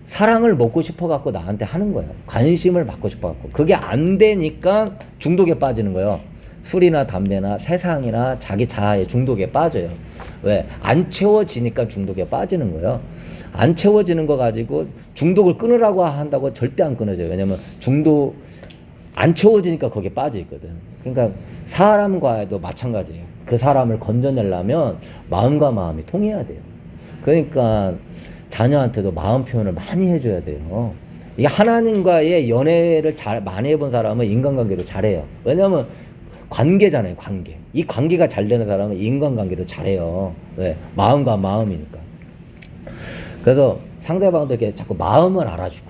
사랑을 먹고 싶어 갖고 나한테 하는 거예요. 관심을 받고 싶어 갖고. 그게 안 되니까 중독에 빠지는 거예요. 술이나 담배나 세상이나 자기 자아의 중독에 빠져요. 왜? 안 채워지니까 중독에 빠지는 거예요. 안 채워지는 거 가지고 중독을 끊으라고 한다고 절대 안 끊어져요. 왜냐면 안 채워지니까 거기에 빠져 있거든. 그러니까 사람과도 마찬가지예요. 그 사람을 건져내려면 마음과 마음이 통해야 돼요. 그러니까 자녀한테도 마음 표현을 많이 해줘야 돼요. 이게 하나님과의 연애를 많이 해본 사람은 인간관계도 잘해요. 왜냐하면 관계잖아요, 관계. 이 관계가 잘 되는 사람은 인간관계도 잘해요. 왜? 마음과 마음이니까. 그래서 상대방도 이렇게 자꾸 마음을 알아주고,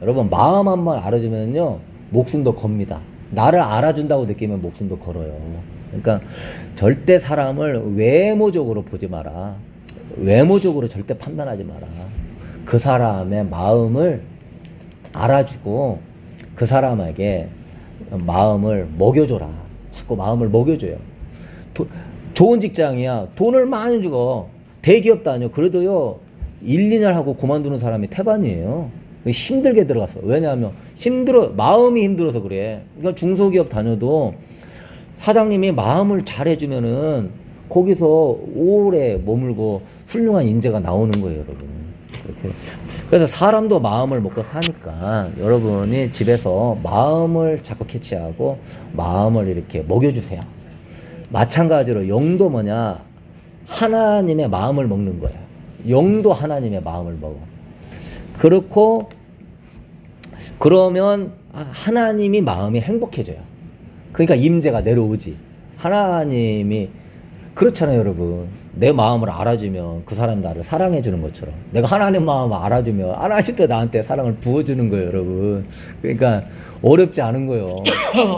여러분 마음 한 번 알아주면요 목숨도 겁니다. 나를 알아준다고 느끼면 목숨도 걸어요. 그러니까 절대 사람을 외모적으로 보지 마라. 외모적으로 절대 판단하지 마라. 그 사람의 마음을 알아주고 그 사람에게 마음을 먹여줘라. 자꾸 마음을 먹여줘요. 좋은 직장이야. 돈을 많이 주고 대기업 다녀. 그래도요 1, 2년 하고 그만두는 사람이 태반이에요. 힘들게 들어갔어. 왜냐하면 마음이 힘들어서 그래. 그러니까 중소기업 다녀도 사장님이 마음을 잘해주면은 거기서 오래 머물고 훌륭한 인재가 나오는 거예요, 여러분. 그렇게. 그래서 사람도 마음을 먹고 사니까 여러분이 집에서 마음을 자꾸 캐치하고 마음을 이렇게 먹여주세요. 마찬가지로 영도 뭐냐? 하나님의 마음을 먹는 거예요. 영도 하나님의 마음을 먹어. 그렇고 그러면 하나님이 마음이 행복해져요. 그러니까 임재가 내려오지. 하나님이 그렇잖아요, 여러분. 내 마음을 알아주면 그 사람이 나를 사랑해 주는 것처럼 내가 하나님 마음을 알아주면 하나님도 나한테 사랑을 부어주는 거예요, 여러분. 그러니까 어렵지 않은 거예요.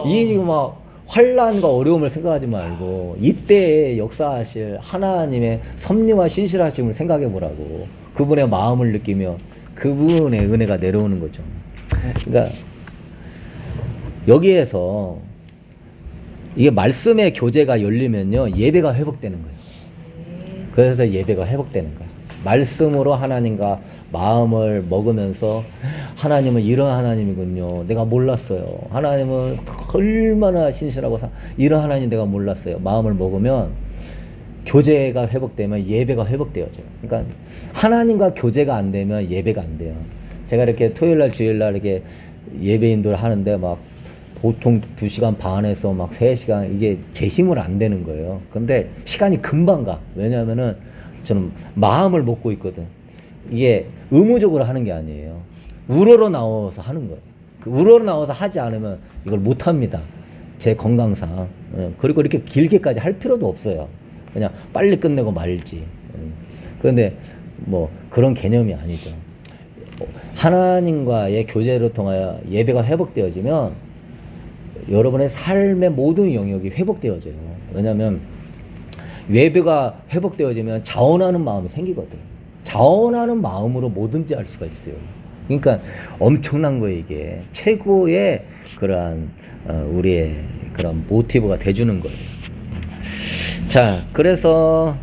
이 지금 막 환난과 어려움을 생각하지 말고 이때에 역사하실 하나님의 섭리와 신실하심을 생각해 보라고. 그분의 마음을 느끼며 그분의 은혜가 내려오는 거죠. 그러니까 여기에서 이게 말씀의 교제가 열리면요 예배가 회복되는 거예요. 그래서 예배가 회복되는 거예요. 말씀으로 하나님과 마음을 먹으면서 하나님은 이런 하나님이군요. 내가 몰랐어요. 하나님은 얼마나 신실하고 이런 하나님 내가 몰랐어요. 마음을 먹으면 교제가 회복되면 예배가 회복되어져요. 그러니까 하나님과 교제가 안 되면 예배가 안 돼요. 제가 이렇게 토요일날 주일날 이렇게 예배 인도를 하는데 막 보통 2시간 반에서 막 3시간 이게 제 힘으로 안 되는 거예요. 근데 시간이 금방 가. 왜냐하면은 저는 마음을 먹고 있거든. 이게 의무적으로 하는 게 아니에요. 우러러 나와서 하는 거예요. 우러러 나와서 하지 않으면 이걸 못 합니다. 제 건강상. 그리고 이렇게 길게까지 할 필요도 없어요. 그냥 빨리 끝내고 말지. 그런데 뭐 그런 개념이 아니죠. 하나님과의 교제를 통하여 예배가 회복되어지면 여러분의 삶의 모든 영역이 회복되어져요. 왜냐하면 예배가 회복되어지면 자원하는 마음이 생기거든. 자원하는 마음으로 뭐든지 할 수가 있어요. 그러니까 엄청난 거예요, 이게. 최고의 그러한 우리의 그런 모티브가 돼주는 거예요. 자, 그래서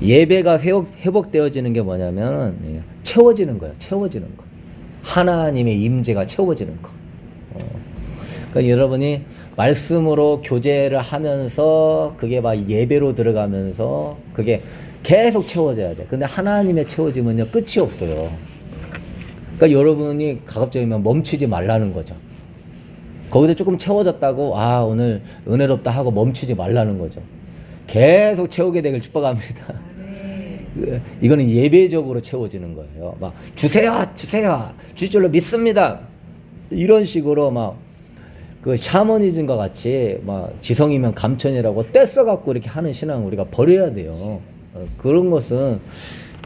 예배가 회복되어지는 게 뭐냐면 채워지는 거예요. 채워지는 거. 하나님의 임재가 채워지는 거. 그러니까 여러분이 말씀으로 교제를 하면서 그게 막 예배로 들어가면서 그게 계속 채워져야 돼. 근데 하나님의 채워지면요 끝이 없어요. 그러니까 여러분이 가급적이면 멈추지 말라는 거죠. 거기서 조금 채워졌다고 오늘 은혜롭다 하고 멈추지 말라는 거죠. 계속 채우게 되길 축복합니다. 이거는 예배적으로 채워지는 거예요. 막 주세요 줄 줄로 믿습니다. 이런 식으로 막 그 샤머니즘과 같이 막 지성이면 감천이라고 떼써갖고 이렇게 하는 신앙 우리가 버려야 돼요. 그런 것은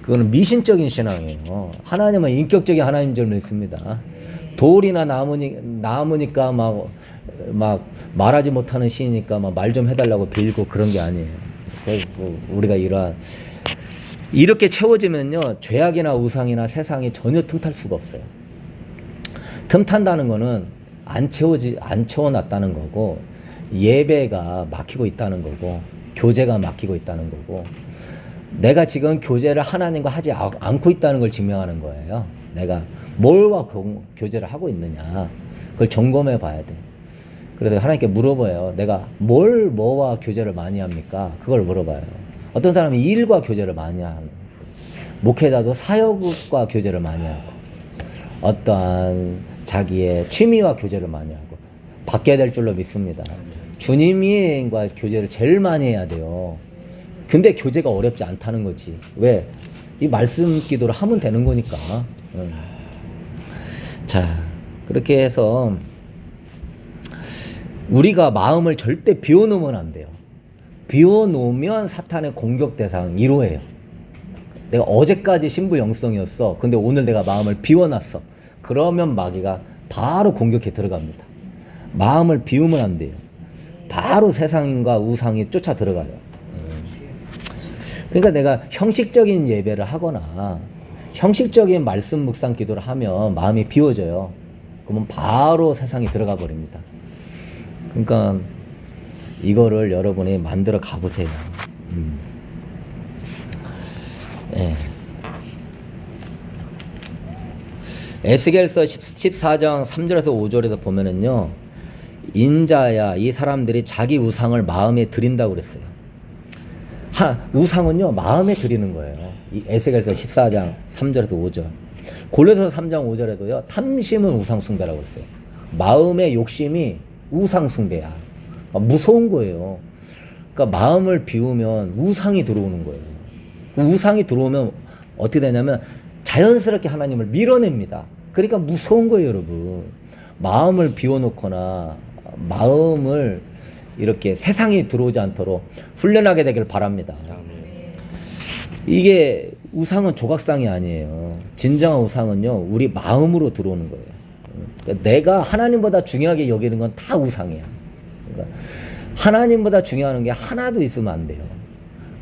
그거는 미신적인 신앙이에요. 하나님은 인격적인 하나님 줄 믿습니다. 돌이나 나무니까 막 말하지 못하는 신이니까 막 말 좀 해달라고 빌고 그런 게 아니에요. 우리가 이렇게 채워지면요 죄악이나 우상이나 세상이 전혀 틈탈 수가 없어요. 틈탄다는 거는 안 채워놨다는 거고 예배가 막히고 있다는 거고 교제가 막히고 있다는 거고 내가 지금 교제를 하나님과 하지 않고 있다는 걸 증명하는 거예요. 내가 뭘와 교제를 하고 있느냐 그걸 점검해 봐야 돼. 그래서 하나님께 물어봐요. 내가 뭐와 교제를 많이 합니까? 그걸 물어봐요. 어떤 사람이 일과 교제를 많이 하고 목회자도 사역과 교제를 많이 하고 어떠한 자기의 취미와 교제를 많이 하고 바뀌어야 될 줄로 믿습니다. 주님과 교제를 제일 많이 해야 돼요. 근데 교제가 어렵지 않다는 거지. 왜? 이 말씀 기도를 하면 되는 거니까. 자, 그렇게 해서 우리가 마음을 절대 비워놓으면 안 돼요. 비워놓으면 사탄의 공격 대상 1호예요. 내가 어제까지 신부 영성이었어. 근데 오늘 내가 마음을 비워놨어. 그러면 마귀가 바로 공격해 들어갑니다. 마음을 비우면 안 돼요. 바로 세상과 우상이 쫓아 들어가요. 그러니까 내가 형식적인 예배를 하거나 형식적인 말씀 묵상 기도를 하면 마음이 비워져요. 그러면 바로 세상이 들어가 버립니다. 그러니까 이거를 여러분이 만들어 가보세요. 예. 에스겔서 14장 3절에서 5절에서 보면은요, 인자야, 이 사람들이 자기 우상을 마음에 드린다고 그랬어요. 우상은요, 마음에 드리는 거예요. 이 에스겔서 14장 3절에서 5절. 골로새서 3장 5절에도요, 탐심은 우상숭배라고 그랬어요. 마음의 욕심이 우상숭배야. 무서운 거예요. 그러니까 마음을 비우면 우상이 들어오는 거예요. 우상이 들어오면 어떻게 되냐면 자연스럽게 하나님을 밀어냅니다. 그러니까 무서운 거예요, 여러분. 마음을 비워놓거나 마음을 이렇게 세상이 들어오지 않도록 훈련하게 되길 바랍니다. 이게 우상은 조각상이 아니에요. 진정한 우상은요, 우리 마음으로 들어오는 거예요. 그러니까 내가 하나님보다 중요하게 여기는 건 다 우상이야. 그러니까 하나님보다 중요한 게 하나도 있으면 안 돼요.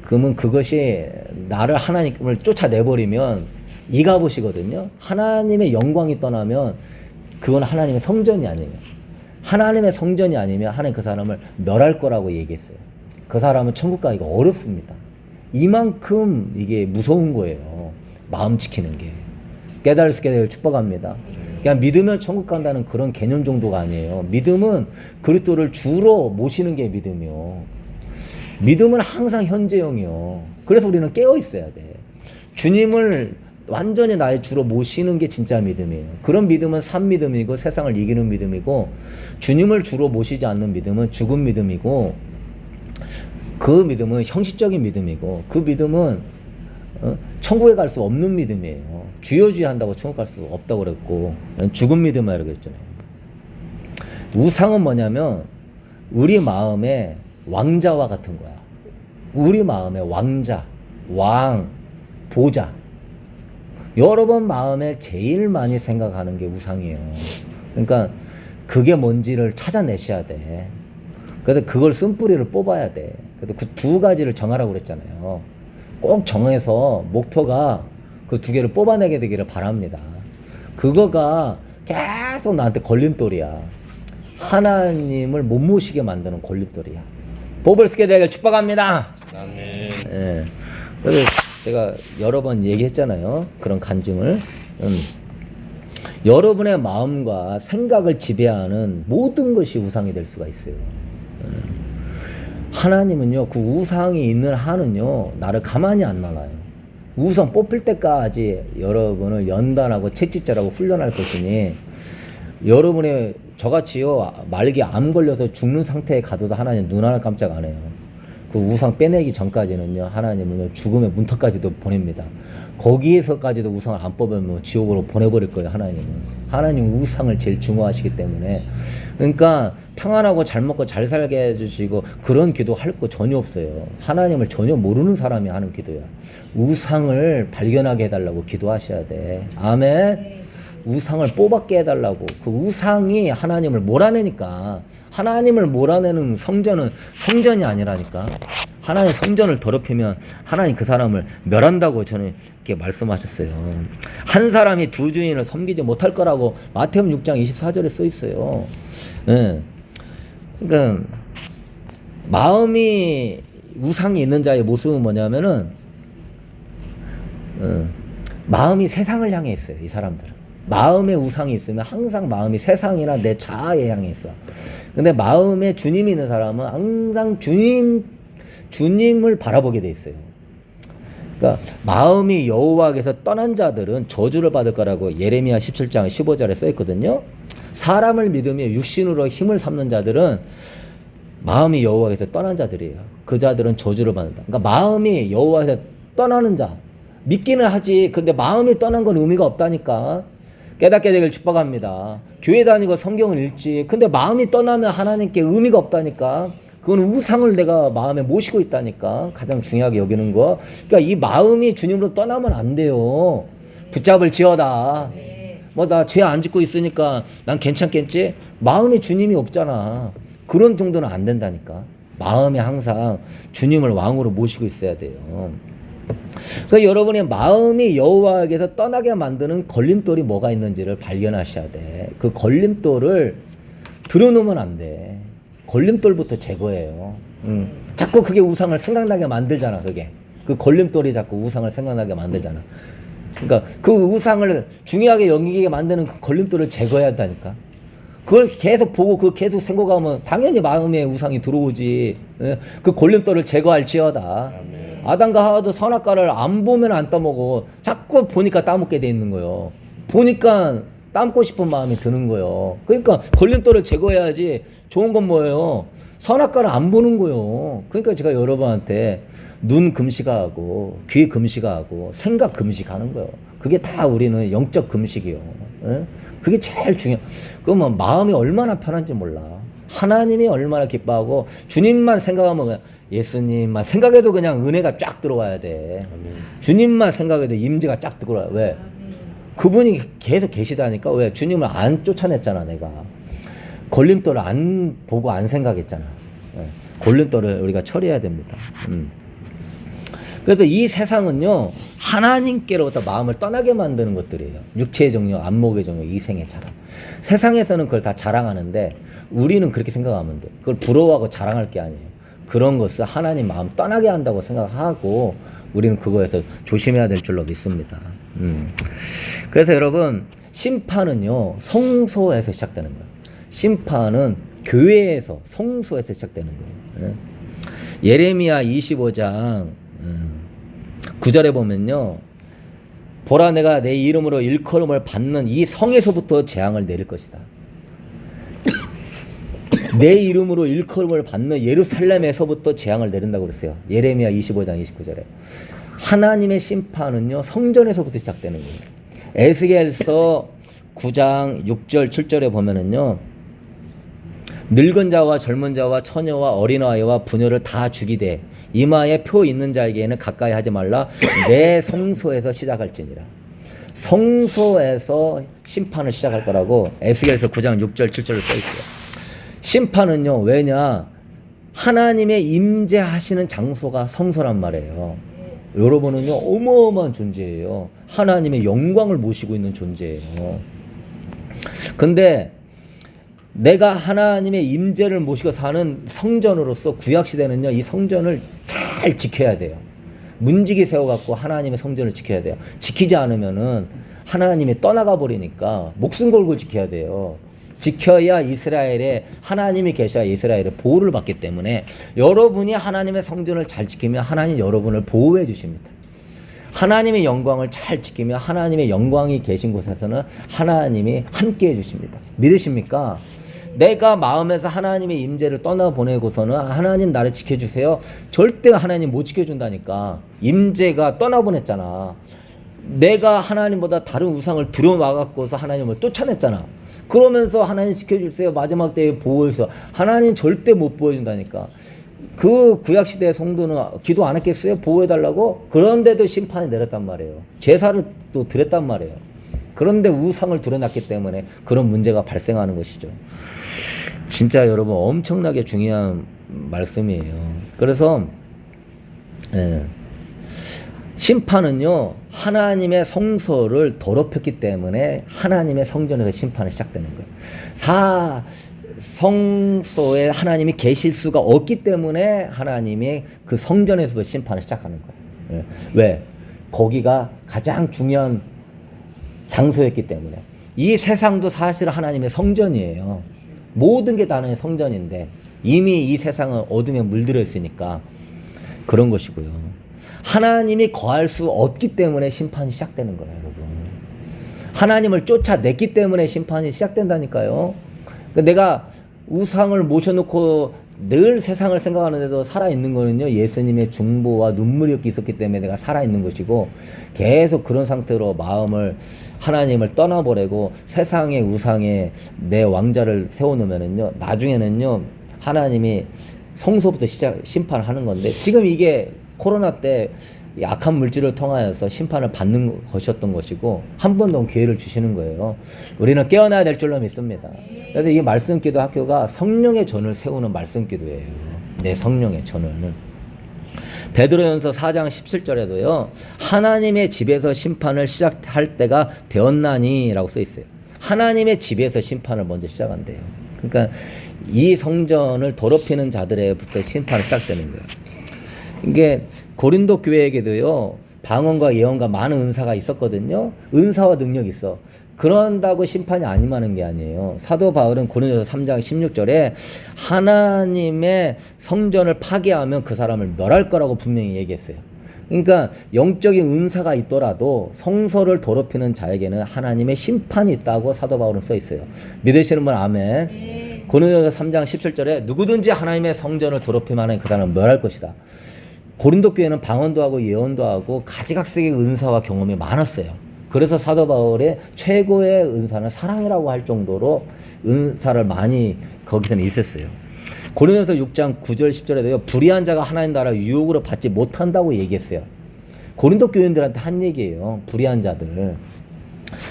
그러면 그것이 나를 하나님을 쫓아내버리면 이가봇이거든요. 하나님의 영광이 떠나면 그건 하나님의 성전이 아니에요. 하나님의 성전이 아니면 하나님 그 사람을 멸할 거라고 얘기했어요. 그 사람은 천국 가기가 어렵습니다. 이만큼 이게 무서운 거예요. 마음 지키는 게. 깨달을 수 깨달을 축복합니다. 그냥 믿으면 천국 간다는 그런 개념 정도가 아니에요. 믿음은 그리스도를 주로 모시는 게 믿음이요. 믿음은 항상 현재형이요. 그래서 우리는 깨어 있어야 돼. 주님을 완전히 나의 주로 모시는 게 진짜 믿음이에요. 그런 믿음은 산 믿음이고 세상을 이기는 믿음이고, 주님을 주로 모시지 않는 믿음은 죽은 믿음이고, 그 믿음은 형식적인 믿음이고, 그 믿음은 천국에 갈 수 없는 믿음이에요. 주여주여 한다고 천국 갈 수 없다고 그랬고, 죽은 믿음이라고 그랬잖아요. 우상은 뭐냐면 우리 마음의 왕자와 같은 거야. 우리 마음의 왕자, 왕, 보자. 여러분 마음에 제일 많이 생각하는 게 우상이에요. 그러니까 그게 뭔지를 찾아내셔야 돼. 그래서 그걸 쓴뿌리를 뽑아야 돼. 그래서 그 두 가지를 정하라고 그랬잖아요. 꼭 정해서 목표가 그 두 개를 뽑아내게 되기를 바랍니다. 그거가 계속 나한테 걸림돌이야. 하나님을 못 모시게 만드는 걸림돌이야. 복을 쓰게 되길 축복합니다. 아멘. 예. 그래서 제가 여러 번 얘기했잖아요. 그런 간증을. 여러분의 마음과 생각을 지배하는 모든 것이 우상이 될 수가 있어요. 하나님은요, 그 우상이 있는 한은요, 나를 가만히 안 놔놔요. 우상 뽑힐 때까지 여러분을 연단하고 채찍질하고 훈련할 것이니, 여러분의 저같이요, 말기 암 걸려서 죽는 상태에 가도 하나님 눈 하나 깜짝 안 해요. 그 우상 빼내기 전까지는요, 하나님은요, 죽음의 문턱까지도 보냅니다. 거기에서까지도 우상을 안 뽑으면 지옥으로 보내버릴 거예요, 하나님은. 하나님 우상을 제일 중요하시기 때문에. 그러니까 평안하고 잘 먹고 잘 살게 해주시고 그런 기도 할 거 전혀 없어요. 하나님을 전혀 모르는 사람이 하는 기도야. 우상을 발견하게 해달라고 기도하셔야 돼. 아멘. 우상을 뽑았게 해달라고. 그 우상이 하나님을 몰아내니까. 하나님을 몰아내는 성전은 성전이 아니라니까. 하나님 성전을 더럽히면 하나님 그 사람을 멸한다고 저는 이렇게 말씀하셨어요. 한 사람이 두 주인을 섬기지 못할 거라고 마태복음 6장 24절에 써 있어요. 예. 그러니까 마음이 우상이 있는 자의 모습은 뭐냐면은 마음이 세상을 향해 있어요. 이 사람들은. 마음에 우상이 있으면 항상 마음이 세상이나 내 자아에 향해 있어. 근데 마음에 주님이 있는 사람은 항상 주님을 바라보게 돼 있어요. 그러니까 마음이 여호와께서 떠난 자들은 저주를 받을 거라고 예레미야 17장 15절에 써 있거든요. 사람을 믿으며 육신으로 힘을 삼는 자들은 마음이 여호와께서 떠난 자들이에요. 그 자들은 저주를 받는다. 그러니까 마음이 여호와께서 떠나는 자, 믿기는 하지. 근데 마음이 떠난 건 의미가 없다니까. 깨닫게 되길 축복합니다. 교회 다니고 성경을 읽지. 근데 마음이 떠나면 하나님께 의미가 없다니까. 그건 우상을 내가 마음에 모시고 있다니까. 가장 중요하게 여기는 거. 그러니까 이 마음이 주님으로 떠나면 안 돼요. 붙잡을 지어다. 네. 뭐 나 죄 안 짓고 있으니까 난 괜찮겠지? 마음에 주님이 없잖아. 그런 정도는 안 된다니까. 마음이 항상 주님을 왕으로 모시고 있어야 돼요. 그래서 여러분의 마음이 여호와에게서 떠나게 만드는 걸림돌이 뭐가 있는지를 발견하셔야 돼. 그 걸림돌을 들여놓으면 안 돼. 걸림돌부터 제거해요. 자꾸 그게 우상을 생각나게 만들잖아. 그게 그 걸림돌이 자꾸 우상을 생각나게 만들잖아. 그러니까 그 우상을 중요하게 여기게 만드는 그 걸림돌을 제거해야 한다니까. 그걸 계속 보고 그 계속 생각하면 당연히 마음에 우상이 들어오지. 예? 그 걸림돌을 제거할지어다. 아담과 하와도 선악과를 안 보면 안 따먹어. 자꾸 보니까 따먹게 돼 있는 거예요. 보니까 따먹고 싶은 마음이 드는 거예요. 그러니까 걸림돌을 제거해야지. 좋은 건 뭐예요? 선악과를 안 보는 거예요. 그러니까 제가 여러분한테 눈 금식하고 귀 금식하고 생각 금식하는 거예요. 그게 다 우리는 영적 금식이요. 예? 그게 제일 중요해. 그러면 마음이 얼마나 편한지 몰라. 하나님이 얼마나 기뻐하고 주님만 생각하면 그냥 예수님만 생각해도 그냥 은혜가 쫙 들어와야 돼. 주님만 생각해도 임재가 쫙 들어와요. 왜? 아멘. 그분이 계속 계시다니까. 왜? 주님을 안 쫓아냈잖아 내가. 걸림돌을 안 보고 안 생각했잖아. 예. 걸림돌을 우리가 처리해야 됩니다. 그래서 이 세상은요 하나님께로부터 마음을 떠나게 만드는 것들이에요. 육체의 정욕, 안목의 정욕, 이생의 자랑. 세상에서는 그걸 다 자랑하는데 우리는 그렇게 생각하면 돼. 그걸 부러워하고 자랑할 게 아니에요. 그런 것을 하나님 마음 떠나게 한다고 생각하고 우리는 그거에서 조심해야 될 줄로 믿습니다. 그래서 여러분 심판은요 성소에서 시작되는 거예요. 심판은 교회에서 성소에서 시작되는 거예요. 예레미야 25장 9절에 보면요. 보라 내가 내 이름으로 일컬음을 받는 이 성에서부터 재앙을 내릴 것이다. 내 이름으로 일컬음을 받는 예루살렘에서부터 재앙을 내린다고 그랬어요. 예레미야 25장 29절에. 하나님의 심판은요. 성전에서부터 시작되는 거예요. 에스겔서 9장 6절 7절에 보면은요. 늙은 자와 젊은 자와 처녀와 어린아이와 부녀를 다 죽이되 이마에 표 있는 자에게는 가까이 하지 말라. 내 성소에서 시작할지니라. 성소에서 심판을 시작할 거라고 에스겔서 9장 6절 7절을 써 있어요. 심판은요. 왜냐? 하나님의 임재하시는 장소가 성소란 말이에요. 여러분은요. 어마어마한 존재예요. 하나님의 영광을 모시고 있는 존재예요. 근데 내가 하나님의 임재를 모시고 사는 성전으로서 구약시대는요 이 성전을 잘 지켜야 돼요. 문지기 세워갖고 하나님의 성전을 지켜야 돼요. 지키지 않으면은 하나님이 떠나가 버리니까 목숨 걸고 지켜야 돼요. 지켜야 이스라엘에 하나님이 계셔야 이스라엘의 보호를 받기 때문에 여러분이 하나님의 성전을 잘 지키면 하나님 여러분을 보호해 주십니다. 하나님의 영광을 잘 지키면 하나님의 영광이 계신 곳에서는 하나님이 함께 해주십니다. 믿으십니까? 내가 마음에서 하나님의 임재를 떠나보내고서는 하나님 나를 지켜주세요. 절대 하나님 못 지켜준다니까. 임재가 떠나보냈잖아. 내가 하나님보다 다른 우상을 들여와갖고서 하나님을 쫓아냈잖아. 그러면서 하나님 지켜주세요. 마지막 때에 보호해서 하나님 절대 못 보여준다니까. 그 구약시대의 성도는 기도 안 했겠어요? 보호해달라고? 그런데도 심판이 내렸단 말이에요. 제사를 또 드렸단 말이에요. 그런데 우상을 드러났기 때문에 그런 문제가 발생하는 것이죠. 진짜 여러분 엄청나게 중요한 말씀이에요. 그래서 심판은요 하나님의 성소를 더럽혔기 때문에 하나님의 성전에서 심판이 시작되는 거예요. 성소에 하나님이 계실 수가 없기 때문에 하나님이 그 성전에서도 심판을 시작하는 거예요. 왜? 거기가 가장 중요한 장소였기 때문에. 이 세상도 사실 하나님의 성전이에요. 모든 게 다 하나님의 성전인데 이미 이 세상은 어둠에 물들어 있으니까 그런 것이고요. 하나님이 거할 수 없기 때문에 심판이 시작되는 거예요, 여러분. 하나님을 쫓아냈기 때문에 심판이 시작된다니까요. 내가 우상을 모셔놓고 늘 세상을 생각하는데도 살아있는 거는요, 예수님의 중보와 눈물이 있었기 때문에 내가 살아있는 것이고, 계속 그런 상태로 마음을, 하나님을 떠나버리고 세상의 우상에 내 왕자를 세워놓으면은요, 나중에는요, 하나님이 성소부터 심판하는 건데, 지금 이게 코로나 때 이 악한 물질을 통하여서 심판을 받는 것이었던 것이고, 한 번 더 기회를 주시는 거예요. 우리는 깨어나야 될 줄로 믿습니다. 그래서 이 말씀기도 학교가 성령의 전을 세우는 말씀기도예요. 내 성령의 전을. 베드로전서 4장 17절에도요. 하나님의 집에서 심판을 시작할 때가 되었나니 라고 써 있어요. 하나님의 집에서 심판을 먼저 시작한대요. 그러니까 이 성전을 더럽히는 자들에부터 심판이 시작되는 거예요. 이게 고린도 교회에게도요, 방언과 예언과 많은 은사가 있었거든요. 은사와 능력이 있어. 그런다고 심판이 안 임하는 게 아니에요. 사도 바울은 고린도서 3장 16절에 하나님의 성전을 파괴하면 그 사람을 멸할 거라고 분명히 얘기했어요. 그러니까 영적인 은사가 있더라도 성소를 더럽히는 자에게는 하나님의 심판이 있다고 사도 바울은 써 있어요. 믿으시는 분 아멘. 고린도서 3장 17절에 누구든지 하나님의 성전을 더럽히면 그 사람은 멸할 것이다. 고린도 교회는 방언도 하고 예언도 하고 가지각색의 은사와 경험이 많았어요. 그래서 사도 바울의 최고의 은사는 사랑이라고 할 정도로 은사를 많이 거기서는 있었어요. 고린도서 6장 9절 10절에도요. 불의한 자가 하나님 나라 유혹으로 받지 못한다고 얘기했어요. 고린도 교인들한테 한 얘기예요. 불의한 자들.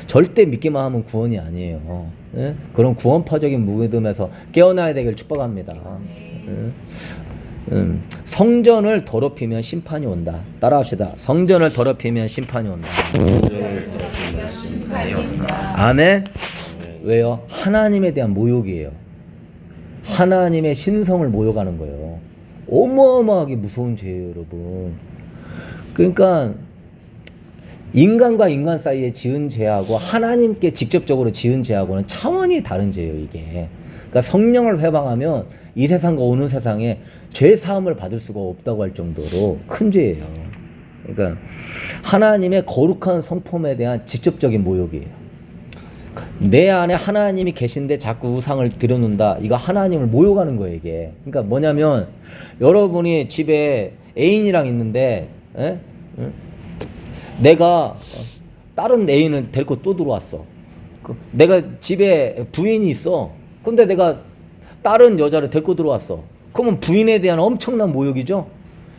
절대 믿기만 하면 구원이 아니에요. 예? 그런 구원파적인 믿음에서 깨어나야 되길 축복합니다. 성전을 더럽히면 심판이 온다. 따라합시다. 성전을 더럽히면 심판이 온다. 아멘. 왜요? 하나님에 대한 모욕이에요. 하나님의 신성을 모욕하는 거예요. 어마어마하게 무서운 죄예요, 여러분. 그러니까 인간과 인간 사이에 지은 죄하고 하나님께 직접적으로 지은 죄하고는 차원이 다른 죄예요, 이게. 그러니까 성령을 회방하면 이 세상과 오는 세상에 죄 사함을 받을 수가 없다고 할 정도로 큰 죄예요. 그러니까 하나님의 거룩한 성품에 대한 직접적인 모욕이에요. 내 안에 하나님이 계신데 자꾸 우상을 들여놓는다. 이거 하나님을 모욕하는 거예요, 이게. 그러니까 뭐냐면 여러분이 집에 애인이랑 있는데 내가 다른 애인을 데리고 또 들어왔어. 내가 집에 부인이 있어. 근데 내가 다른 여자를 데리고 들어왔어. 그러면 부인에 대한 엄청난 모욕이죠.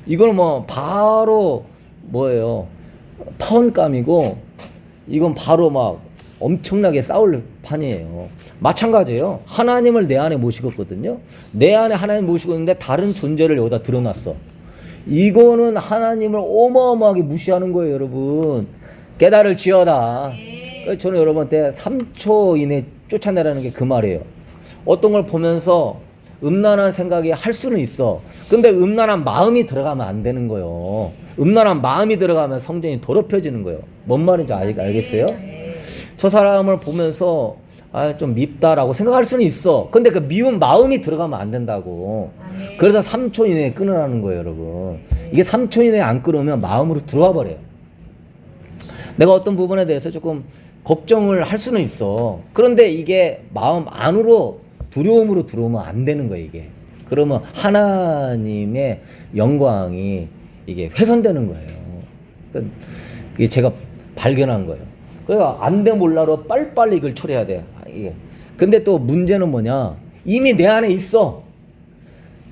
이걸 뭐 바로 뭐예요? 파혼감이고 이건 바로 막 엄청나게 싸울 판이에요. 마찬가지예요. 하나님을 내 안에 모시거든요. 내 안에 하나님 모시고 있는데 다른 존재를 여기다 드러났어. 이거는 하나님을 어마어마하게 무시하는 거예요, 여러분. 깨달을지어다. 저는 여러분한테 3초 이내 쫓아내라는 게 그 말이에요. 어떤 걸 보면서 음란한 생각이 할 수는 있어. 근데 음란한 마음이 들어가면 안 되는 거예요. 음란한 마음이 들어가면 성전이 더럽혀지는 거예요. 뭔 말인지 알겠어요? 저 사람을 보면서 좀 밉다라고 생각할 수는 있어. 근데 그 미운 마음이 들어가면 안 된다고. 그래서 3초 이내에 끊으라는 거예요, 여러분. 이게 3초 이내에 안 끊으면 마음으로 들어와 버려요. 내가 어떤 부분에 대해서 조금 걱정을 할 수는 있어. 그런데 이게 마음 안으로 두려움으로 들어오면 안 되는 거예요, 이게. 그러면 하나님의 영광이 이게 훼손되는 거예요. 그러니까 그게 제가 발견한 거예요. 그래서 안 돼 몰라로 빨리빨리 이걸 처리해야 돼. 이게. 근데 또 문제는 뭐냐? 이미 내 안에 있어.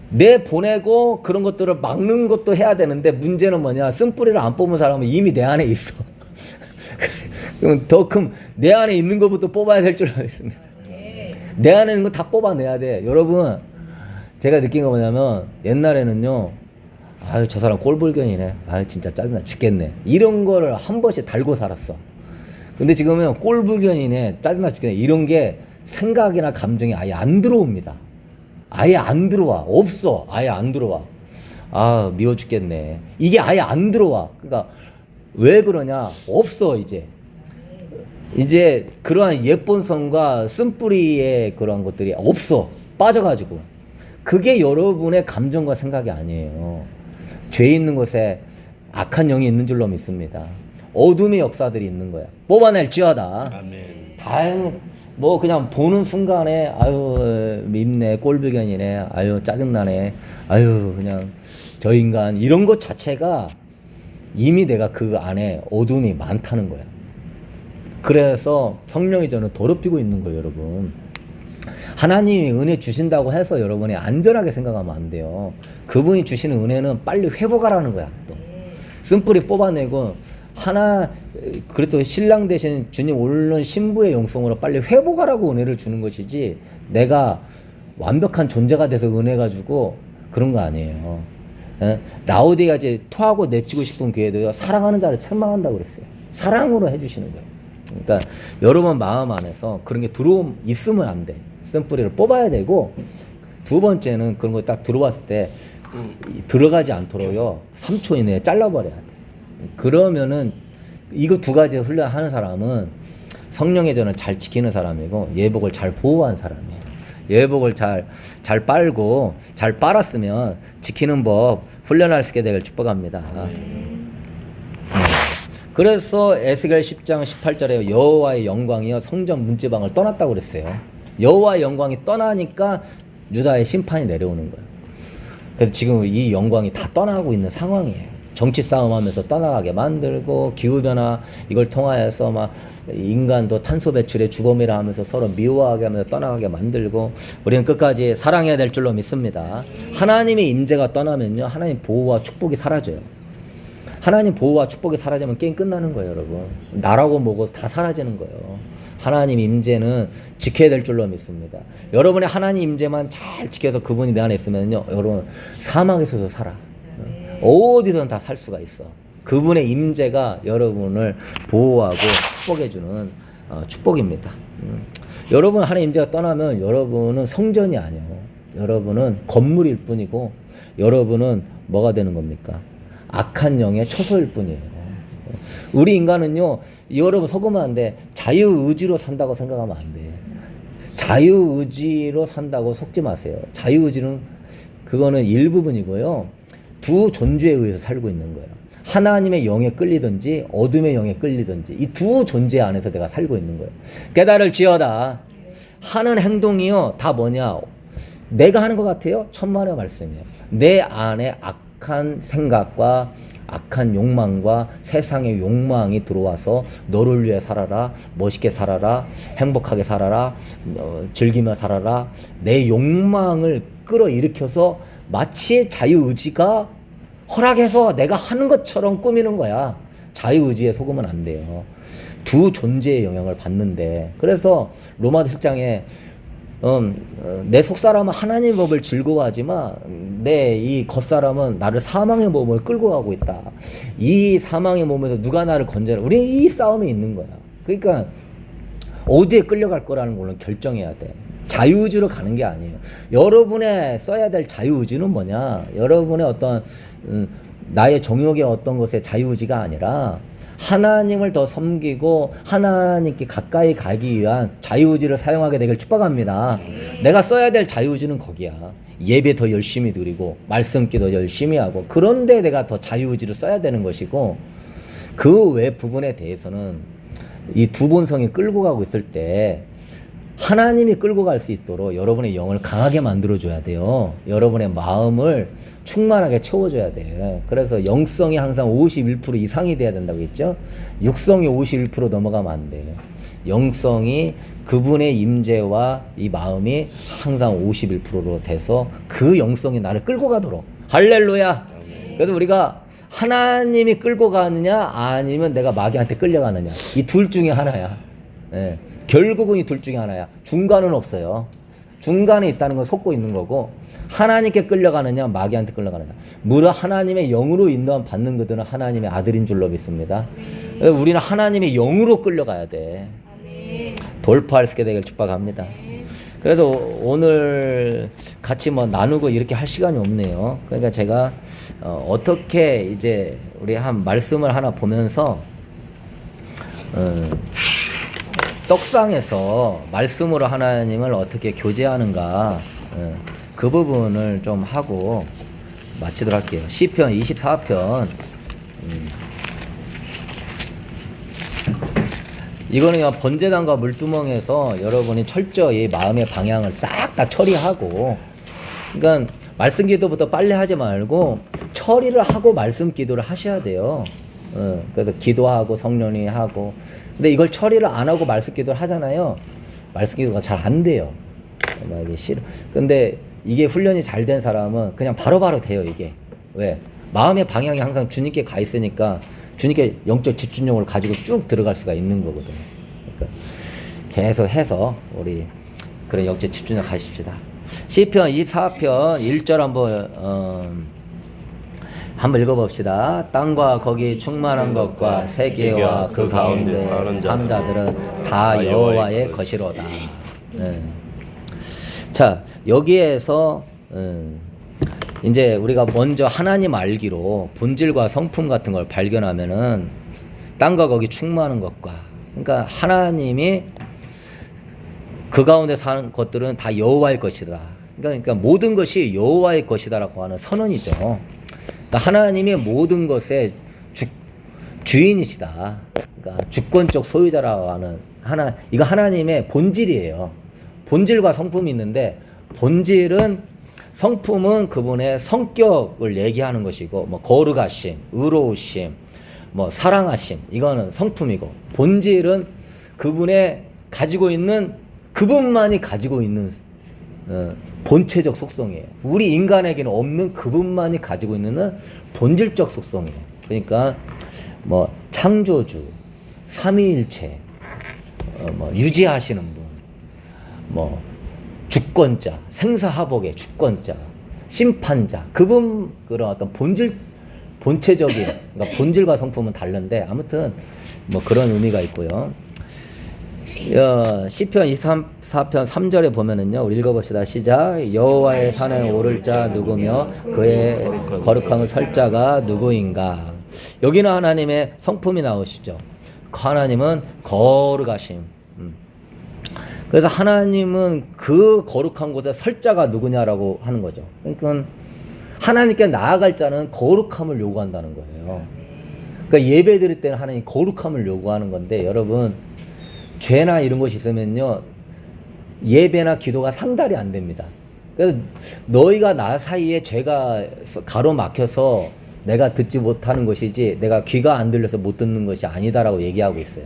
내 보내고 그런 것들을 막는 것도 해야 되는데 문제는 뭐냐? 쓴뿌리를 안 뽑은 사람은 이미 내 안에 있어. 그럼 더 큰 내 안에 있는 것부터 뽑아야 될 줄 알겠습니다. 내 안에 있는 거 다 뽑아내야 돼. 여러분, 제가 느낀 거 뭐냐면 옛날에는요. 아유, 저 사람 꼴불견이네. 아유, 진짜 짜증나 죽겠네. 이런 거를 한 번씩 달고 살았어. 근데 지금은 꼴불견이네. 짜증나 죽겠네. 이런 게 생각이나 감정이 아예 안 들어옵니다. 아예 안 들어와. 없어. 아예 안 들어와. 아, 미워 죽겠네. 이게 아예 안 들어와. 그러니까 왜 그러냐? 없어, 이제. 이제 그러한 예본성과 쓴뿌리의 그런 것들이 없어. 빠져가지고. 그게 여러분의 감정과 생각이 아니에요. 죄 있는 곳에 악한 영이 있는 줄로 믿습니다. 어둠의 역사들이 있는 거야. 뽑아낼지어다. 아멘. 다행 뭐 그냥 보는 순간에 아유 밉네, 꼴불견이네, 아유 짜증나네, 아유 그냥 저 인간 이런 것 자체가 이미 내가 그 안에 어둠이 많다는 거야. 그래서 성령이 저는 더럽히고 있는 거예요, 여러분. 하나님이 은혜 주신다고 해서 여러분이 안전하게 생각하면 안 돼요. 그분이 주시는 은혜는 빨리 회복하라는 거야. 또 쓴뿌리 뽑아내고 그래도 신랑 대신 주님 오른 신부의 영성으로 빨리 회복하라고 은혜를 주는 것이지, 내가 완벽한 존재가 돼서 은혜 가지고 그런 거 아니에요. 라오디게아에 토하고 내치고 싶은 교회도요, 사랑하는 자를 책망한다고 그랬어요. 사랑으로 해주시는 거예요. 그러니까 여러분 마음 안에서 그런 게 있으면 안 돼. 쓴뿌리를 뽑아야 되고, 두 번째는 그런 거 딱 들어왔을 때 들어가지 않도록요 3초 이내에 잘라버려야 돼. 그러면은 이거 두 가지 훈련하는 사람은 성령의 전을 잘 지키는 사람이고 예복을 잘 보호한 사람이에요. 예복을 잘 빨고 잘 빨았으면 지키는 법 훈련할 수 있게 되길 축복합니다. 그래서 에스겔 10장 18절에 여호와의 영광이여 성전 문지방을 떠났다고 그랬어요. 여호와의 영광이 떠나니까 유다의 심판이 내려오는 거예요. 그래서 지금 이 영광이 다 떠나고 있는 상황이에요. 정치 싸움하면서 떠나가게 만들고, 기후변화 이걸 통하여서 막 인간도 탄소 배출의 주범이라 하면서 서로 미워하게 하면서 떠나가게 만들고, 우리는 끝까지 사랑해야 될 줄로 믿습니다. 하나님의 임재가 떠나면요, 하나님 보호와 축복이 사라져요. 하나님 보호와 축복이 사라지면 게임 끝나는 거예요, 여러분. 나라고 뭐고 다 사라지는 거예요. 하나님 임재는 지켜야 될 줄로 믿습니다. 여러분의 하나님 임재만 잘 지켜서 그분이 내 안에 있으면요, 여러분 사막에서도 살아. 어디서든 다 살 수가 있어. 그분의 임재가 여러분을 보호하고 축복해주는 축복입니다. 여러분 하나님 임재가 떠나면 여러분은 성전이 아니에요. 여러분은 건물일 뿐이고, 여러분은 뭐가 되는 겁니까? 악한 영의 처소일 뿐이에요. 우리 인간은요, 여러분 속으면 안 돼. 자유의지로 산다고 생각하면 안 돼. 자유의지로 산다고 속지 마세요. 자유의지는 그거는 일부분이고요, 두 존재에 의해서 살고 있는 거예요. 하나님의 영에 끌리든지 어둠의 영에 끌리든지 이 두 존재 안에서 내가 살고 있는 거예요. 깨달을지어다. 하는 행동이요 다 뭐냐? 내가 하는 것 같아요? 천만의 말씀이에요. 내 안에 악한 생각과 악한 욕망과 세상의 욕망이 들어와서 너를 위해 살아라, 멋있게 살아라, 행복하게 살아라, 즐기며 살아라, 내 욕망을 끌어일으켜서 마치 자유의지가 허락해서 내가 하는 것처럼 꾸미는 거야. 자유의지에 속으면 안 돼요. 두 존재의 영향을 받는데, 그래서 로마서 7장에 내 속사람은 하나님의 법을 즐거워하지만 내 이 겉사람은 나를 사망의 몸을 끌고 가고 있다. 이 사망의 몸에서 누가 나를 건져라. 우리는 이 싸움에 있는 거야. 그러니까 어디에 끌려갈 거라는 걸로 결정해야 돼. 자유의지로 가는 게 아니에요. 여러분의 써야 될 자유의지는 뭐냐? 여러분의 어떤 나의 정욕의 어떤 것의 자유의지가 아니라 하나님을 더 섬기고 하나님께 가까이 가기 위한 자유의지를 사용하게 되길 축복합니다. 내가 써야 될 자유의지는 거기야. 예배 더 열심히 드리고 말씀 기도 열심히 하고, 그런데 내가 더 자유의지를 써야 되는 것이고, 그 외 부분에 대해서는 이 두 본성이 끌고 가고 있을 때 하나님이 끌고 갈 수 있도록 여러분의 영을 강하게 만들어줘야 돼요. 여러분의 마음을 충만하게 채워줘야 돼요. 그래서 영성이 항상 51% 이상이 돼야 된다고 했죠. 육성이 51% 넘어가면 안 돼요. 영성이 그분의 임재와 이 마음이 항상 51%로 돼서 그 영성이 나를 끌고 가도록. 할렐루야. 그래서 우리가 하나님이 끌고 가느냐 아니면 내가 마귀한테 끌려가느냐, 이 둘 중에 하나야. 예. 결국은 이 둘 중에 하나야. 중간은 없어요. 중간에 있다는 건 속고 있는 거고, 하나님께 끌려가느냐 마귀한테 끌려가느냐. 무릇 하나님의 영으로 인도함 받는 그들은 하나님의 아들인 줄로 믿습니다. 우리는 하나님의 영으로 끌려가야 돼. 돌파할 수 있게 되길 축복합니다. 그래서 오늘 같이 뭐 나누고 이렇게 할 시간이 없네요. 그러니까 제가 어떻게 이제 우리 한 말씀을 하나 보면서 떡상에서 말씀으로 하나님을 어떻게 교제하는가, 그 부분을 좀 하고 마치도록 할게요. 시편 24편 이거는 그냥 번제단과 물두멍에서 여러분이 철저히 마음의 방향을 싹 다 처리하고, 그러니까 말씀 기도부터 빨리 하지 말고 처리를 하고 말씀 기도를 하셔야 돼요. 그래서 기도하고 성령이 하고, 근데 이걸 처리를 안 하고 말씀 기도를 하잖아요. 말씀 기도가 잘 안 돼요. 이게 싫어. 근데 이게 훈련이 잘 된 사람은 그냥 바로바로 돼요, 이게. 왜? 마음의 방향이 항상 주님께 가 있으니까 주님께 영적 집중력을 가지고 쭉 들어갈 수가 있는 거거든요. 그러니까 계속 해서 우리 그런 영적 집중력 가십시다. 시편 24편 1절 한번 읽어봅시다. 땅과 거기 충만한 것과 세계와 그 가운데 사는 자들은 다 여호와의 것이로다. 자, 여기에서 이제 우리가 먼저 하나님 알기로 본질과 성품 같은 걸 발견하면은 땅과 거기 충만한 것과, 그러니까 하나님이 그 가운데 사는 것들은 다 여호와의 것이다. 그러니까 모든 것이 여호와의 것이다라고 하는 선언이죠. 그러니까 하나님이 모든 것의 주인이시다. 그러니까 주권적 소유자라고 하는 이거 하나님의 본질이에요. 본질과 성품이 있는데, 본질은, 성품은 그분의 성격을 얘기하는 것이고, 뭐 거룩하심, 의로우심, 뭐 사랑하심, 이거는 성품이고, 본질은 그분의 가지고 있는, 그분만이 가지고 있는 본체적 속성이에요. 우리 인간에게는 없는 그분만이 가지고 있는 본질적 속성이에요. 그러니까 뭐 창조주, 삼위일체, 뭐 유지하시는 분, 뭐 주권자, 생사화복의 주권자, 심판자, 그분 그런 어떤 본체적인, 그러니까 본질과 성품은 다른데 아무튼 뭐 그런 의미가 있고요. 시편 24편 3절에 보면은요, 우리 읽어봅시다. 시작. 여호와의 산에 오를 자 누구며 그의 거룩함을 설 자가 누구인가. 여기는 하나님의 성품이 나오시죠. 하나님은 거룩하심. 그래서 하나님은 그 거룩한 곳에 설 자가 누구냐라고 하는 거죠. 그러니까 하나님께 나아갈 자는 거룩함을 요구한다는 거예요. 그러니까 예배 드릴 때는 하나님 거룩함을 요구하는 건데, 여러분 죄나 이런 것이 있으면요, 예배나 기도가 상달이 안 됩니다. 그래서 너희가 나 사이에 죄가 가로막혀서 내가 듣지 못하는 것이지 내가 귀가 안 들려서 못 듣는 것이 아니다라고 얘기하고 있어요.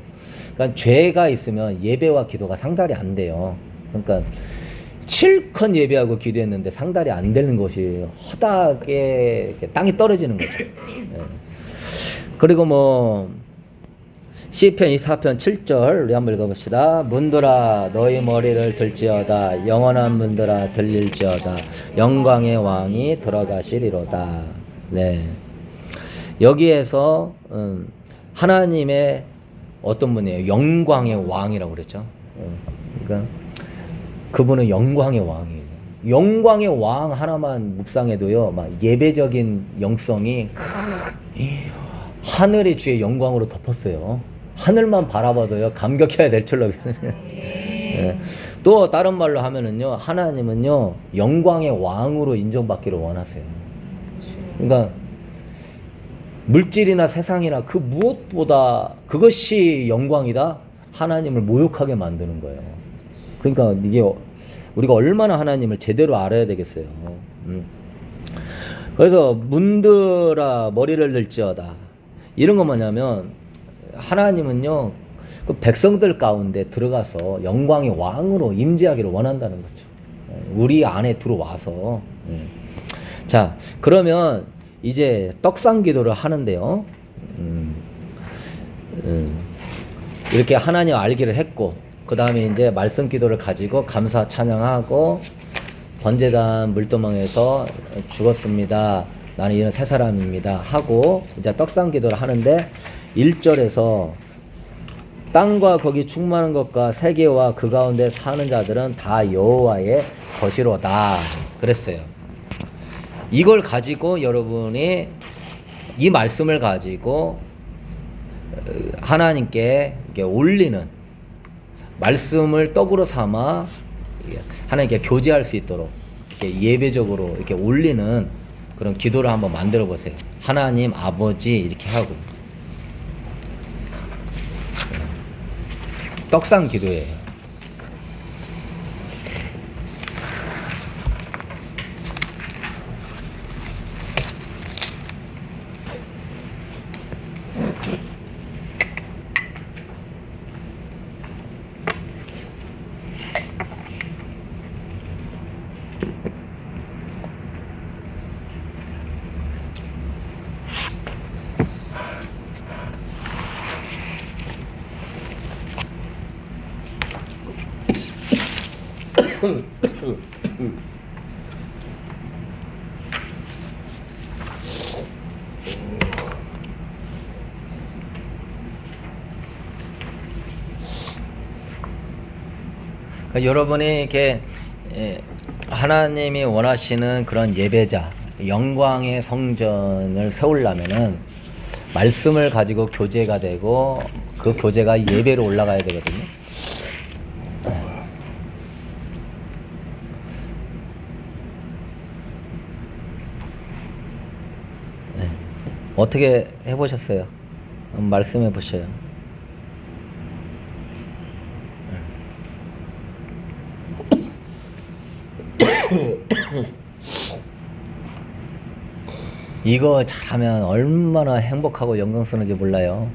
그러니까 죄가 있으면 예배와 기도가 상달이 안 돼요. 그러니까 실컷 예배하고 기도했는데 상달이 안 되는 것이 허다하게 땅이 떨어지는 거죠. 네. 그리고 뭐 시편 24편 7절 우리 한번 읽어봅시다. 문들아 너희 머리를 들지어다. 영원한 문들아 들릴지어다. 영광의 왕이 들어가시리로다. 네. 여기에서 하나님의 어떤 분이에요? 영광의 왕이라고 그랬죠. 그러니까 그분은 영광의 왕이에요. 영광의 왕 하나만 묵상해도요, 막 예배적인 영성이 하늘의 주의 영광으로 덮었어요. 하늘만 바라봐도요, 감격해야 될 줄로. 네. 또 다른 말로 하면은요, 하나님은요, 영광의 왕으로 인정받기를 원하세요. 그러니까 물질이나 세상이나 그 무엇보다 그것이 영광이다? 하나님을 모욕하게 만드는 거예요. 그러니까 이게 우리가 얼마나 하나님을 제대로 알아야 되겠어요. 그래서 문들아 머리를 들지어다. 이런 건 뭐냐면 하나님은요, 그 백성들 가운데 들어가서 영광의 왕으로 임재하기를 원한다는 거죠. 우리 안에 들어와서. 자, 그러면 이제 떡상 기도를 하는데요. 이렇게 하나님 알기를 했고, 그 다음에 이제 말씀 기도를 가지고 감사 찬양하고, 번제단 물도망에서 죽었습니다. 나는 이런 새 사람입니다. 하고, 이제 떡상 기도를 하는데, 1절에서 땅과 거기 충만한 것과 세계와 그 가운데 사는 자들은 다 여호와의 것이로다. 그랬어요. 이걸 가지고 여러분이 이 말씀을 가지고 하나님께 이렇게 올리는, 말씀을 떡으로 삼아 하나님께 교제할 수 있도록 이렇게 예배적으로 이렇게 올리는 그런 기도를 한번 만들어 보세요. 하나님 아버지 이렇게 하고, 떡상 기도예요. 그러니까 여러분이 이렇게 하나님이 원하시는 그런 예배자, 영광의 성전을 세우려면은 말씀을 가지고 교제가 되고 그 교제가 예배로 올라가야 되거든요. 네. 어떻게 해보셨어요? 말씀해 보셔요. 이거 잘하면 얼마나 행복하고 영광스러운지 몰라요.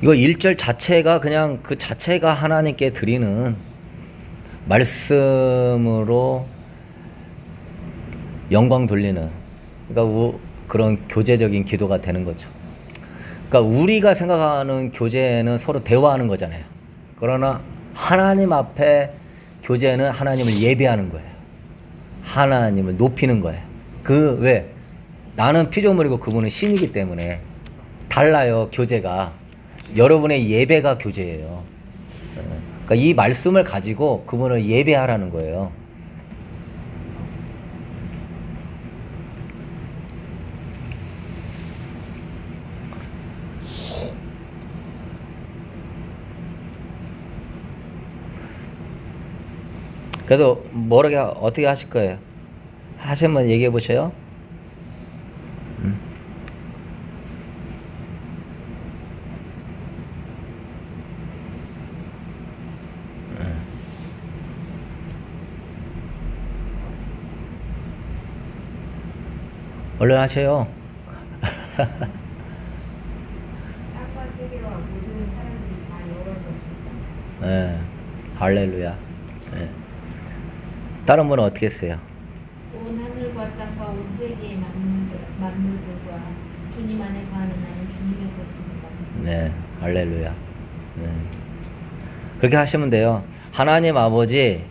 이거 1절 자체가 그냥 그 자체가 하나님께 드리는 말씀으로 영광 돌리는, 그러니까 그런 교제적인 기도가 되는 거죠. 그러니까 우리가 생각하는 교제는 서로 대화하는 거잖아요. 그러나 하나님 앞에 교제는 하나님을 예배하는 거예요. 하나님을 높이는 거예요. 왜? 나는 피조물이고 그분은 신이기 때문에 달라요, 교제가. 여러분의 예배가 교제예요. 그러니까 이 말씀을 가지고 그분을 예배하라는 거예요. 그래서 어떻게 하실 거예요? 하시면 얘기해 보셔요. 얼른 하세요. 땅과 세계와 모든 사람들이 다 여호와의 것입니다. 네, 할렐루야. 네. 다른 분은 어떻게 했어요? 온 하늘과 땅과 온 세계의 만물들과 주님 안에 거하는 나는 주님의 것입니다. 네, 할렐루야. 네. 그렇게 하시면 돼요. 하나님 아버지,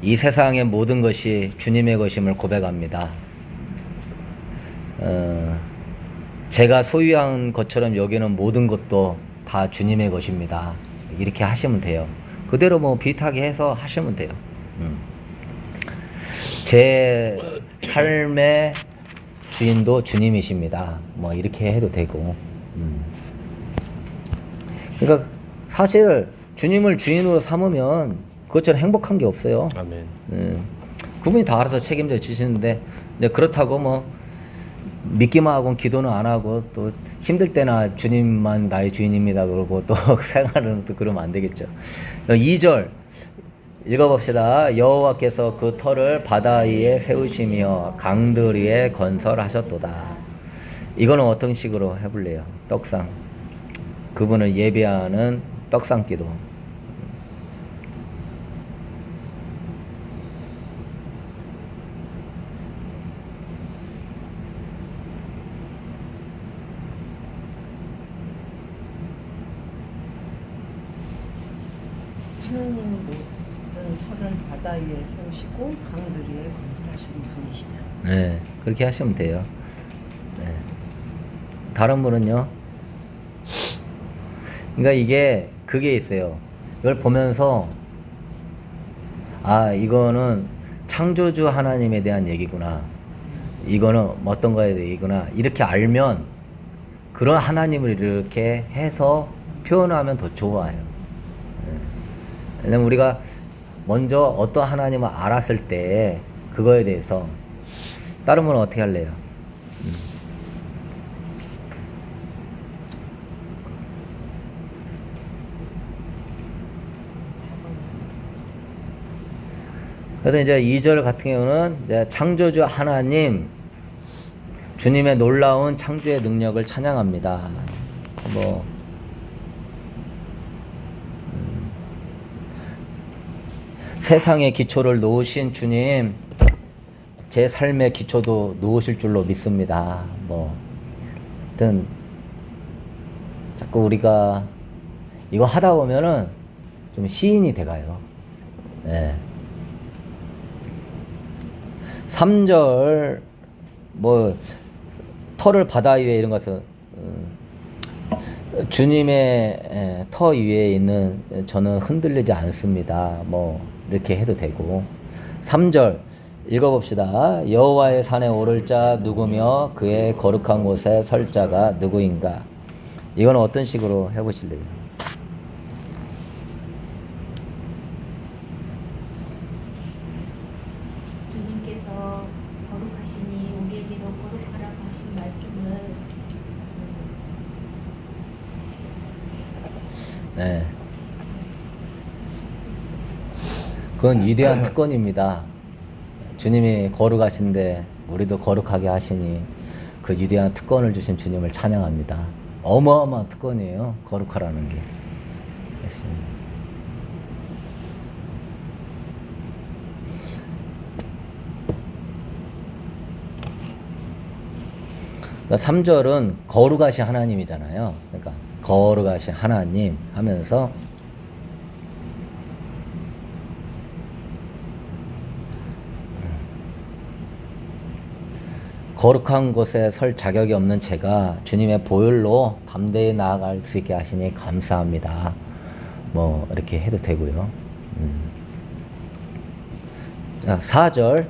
이 세상의 모든 것이 주님의 것임을 고백합니다. 제가 소유한 것처럼 여기는 모든 것도 다 주님의 것입니다. 이렇게 하시면 돼요. 그대로 뭐 비슷하게 해서 하시면 돼요. 제 삶의 주인도 주님이십니다. 뭐 이렇게 해도 되고. 그러니까 사실 주님을 주인으로 삼으면 그것처럼 행복한 게 없어요. 아멘. 그분이 다 알아서 책임져 주시는데, 이제 그렇다고 뭐 믿기만 하고 기도는 안 하고 또 힘들 때나 주님만 나의 주인입니다 그러고 또 생활은 또 그러면 안 되겠죠. 2절 읽어봅시다. 여호와께서 그 터를 바다 위에 세우시며 강들 위에 건설하셨도다. 이거는 어떤 식으로 해볼래요? 떡상. 그분을 예배하는 떡상 기도. 하나님은 모든 터를 바다 위에 세우시고 강들 위에 건설하시는 분이시다. 네, 그렇게 하시면 돼요. 네. 다른 분은요? 그러니까 그게 있어요. 이걸 보면서 이거는 창조주 하나님에 대한 얘기구나. 이거는 어떤 거에 대한 얘기구나. 이렇게 알면 그런 하나님을 이렇게 해서 표현하면 더 좋아요. 왜냐면 우리가 먼저 어떤 하나님을 알았을 때 그거에 대해서, 다른 분은 어떻게 할래요? 그래서 이제 2절 같은 경우는 이제 창조주 하나님, 주님의 놀라운 창조의 능력을 찬양합니다. 뭐, 세상의 기초를 놓으신 주님, 제 삶의 기초도 놓으실 줄로 믿습니다. 뭐, 하여튼, 자꾸 우리가 이거 하다 보면은 좀 시인이 돼가요. 예. 3절, 뭐, 터를 바다 위에 이런 것은, 주님의 터 위에 있는 저는 흔들리지 않습니다. 뭐, 이렇게 해도 되고. 3절, 읽어봅시다. 여호와의 산에 오를 자 누구며 그의 거룩한 곳에 설 자가 누구인가? 이건 어떤 식으로 해보실래요? 주님께서 거룩하시니 우리에게도 거룩하라고 하신 말씀을 네. 그건 위대한 특권입니다. 주님이 거룩하신데 우리도 거룩하게 하시니 그 위대한 특권을 주신 주님을 찬양합니다. 어마어마한 특권이에요. 거룩하라는 게. 그러니까 3절은 거룩하신 하나님이잖아요. 그러니까 거룩하신 하나님 하면서 거룩한 곳에 설 자격이 없는 제가 주님의 보혈로 담대히 나아갈 수 있게 하시니 감사합니다. 뭐 이렇게 해도 되고요. 자, 4절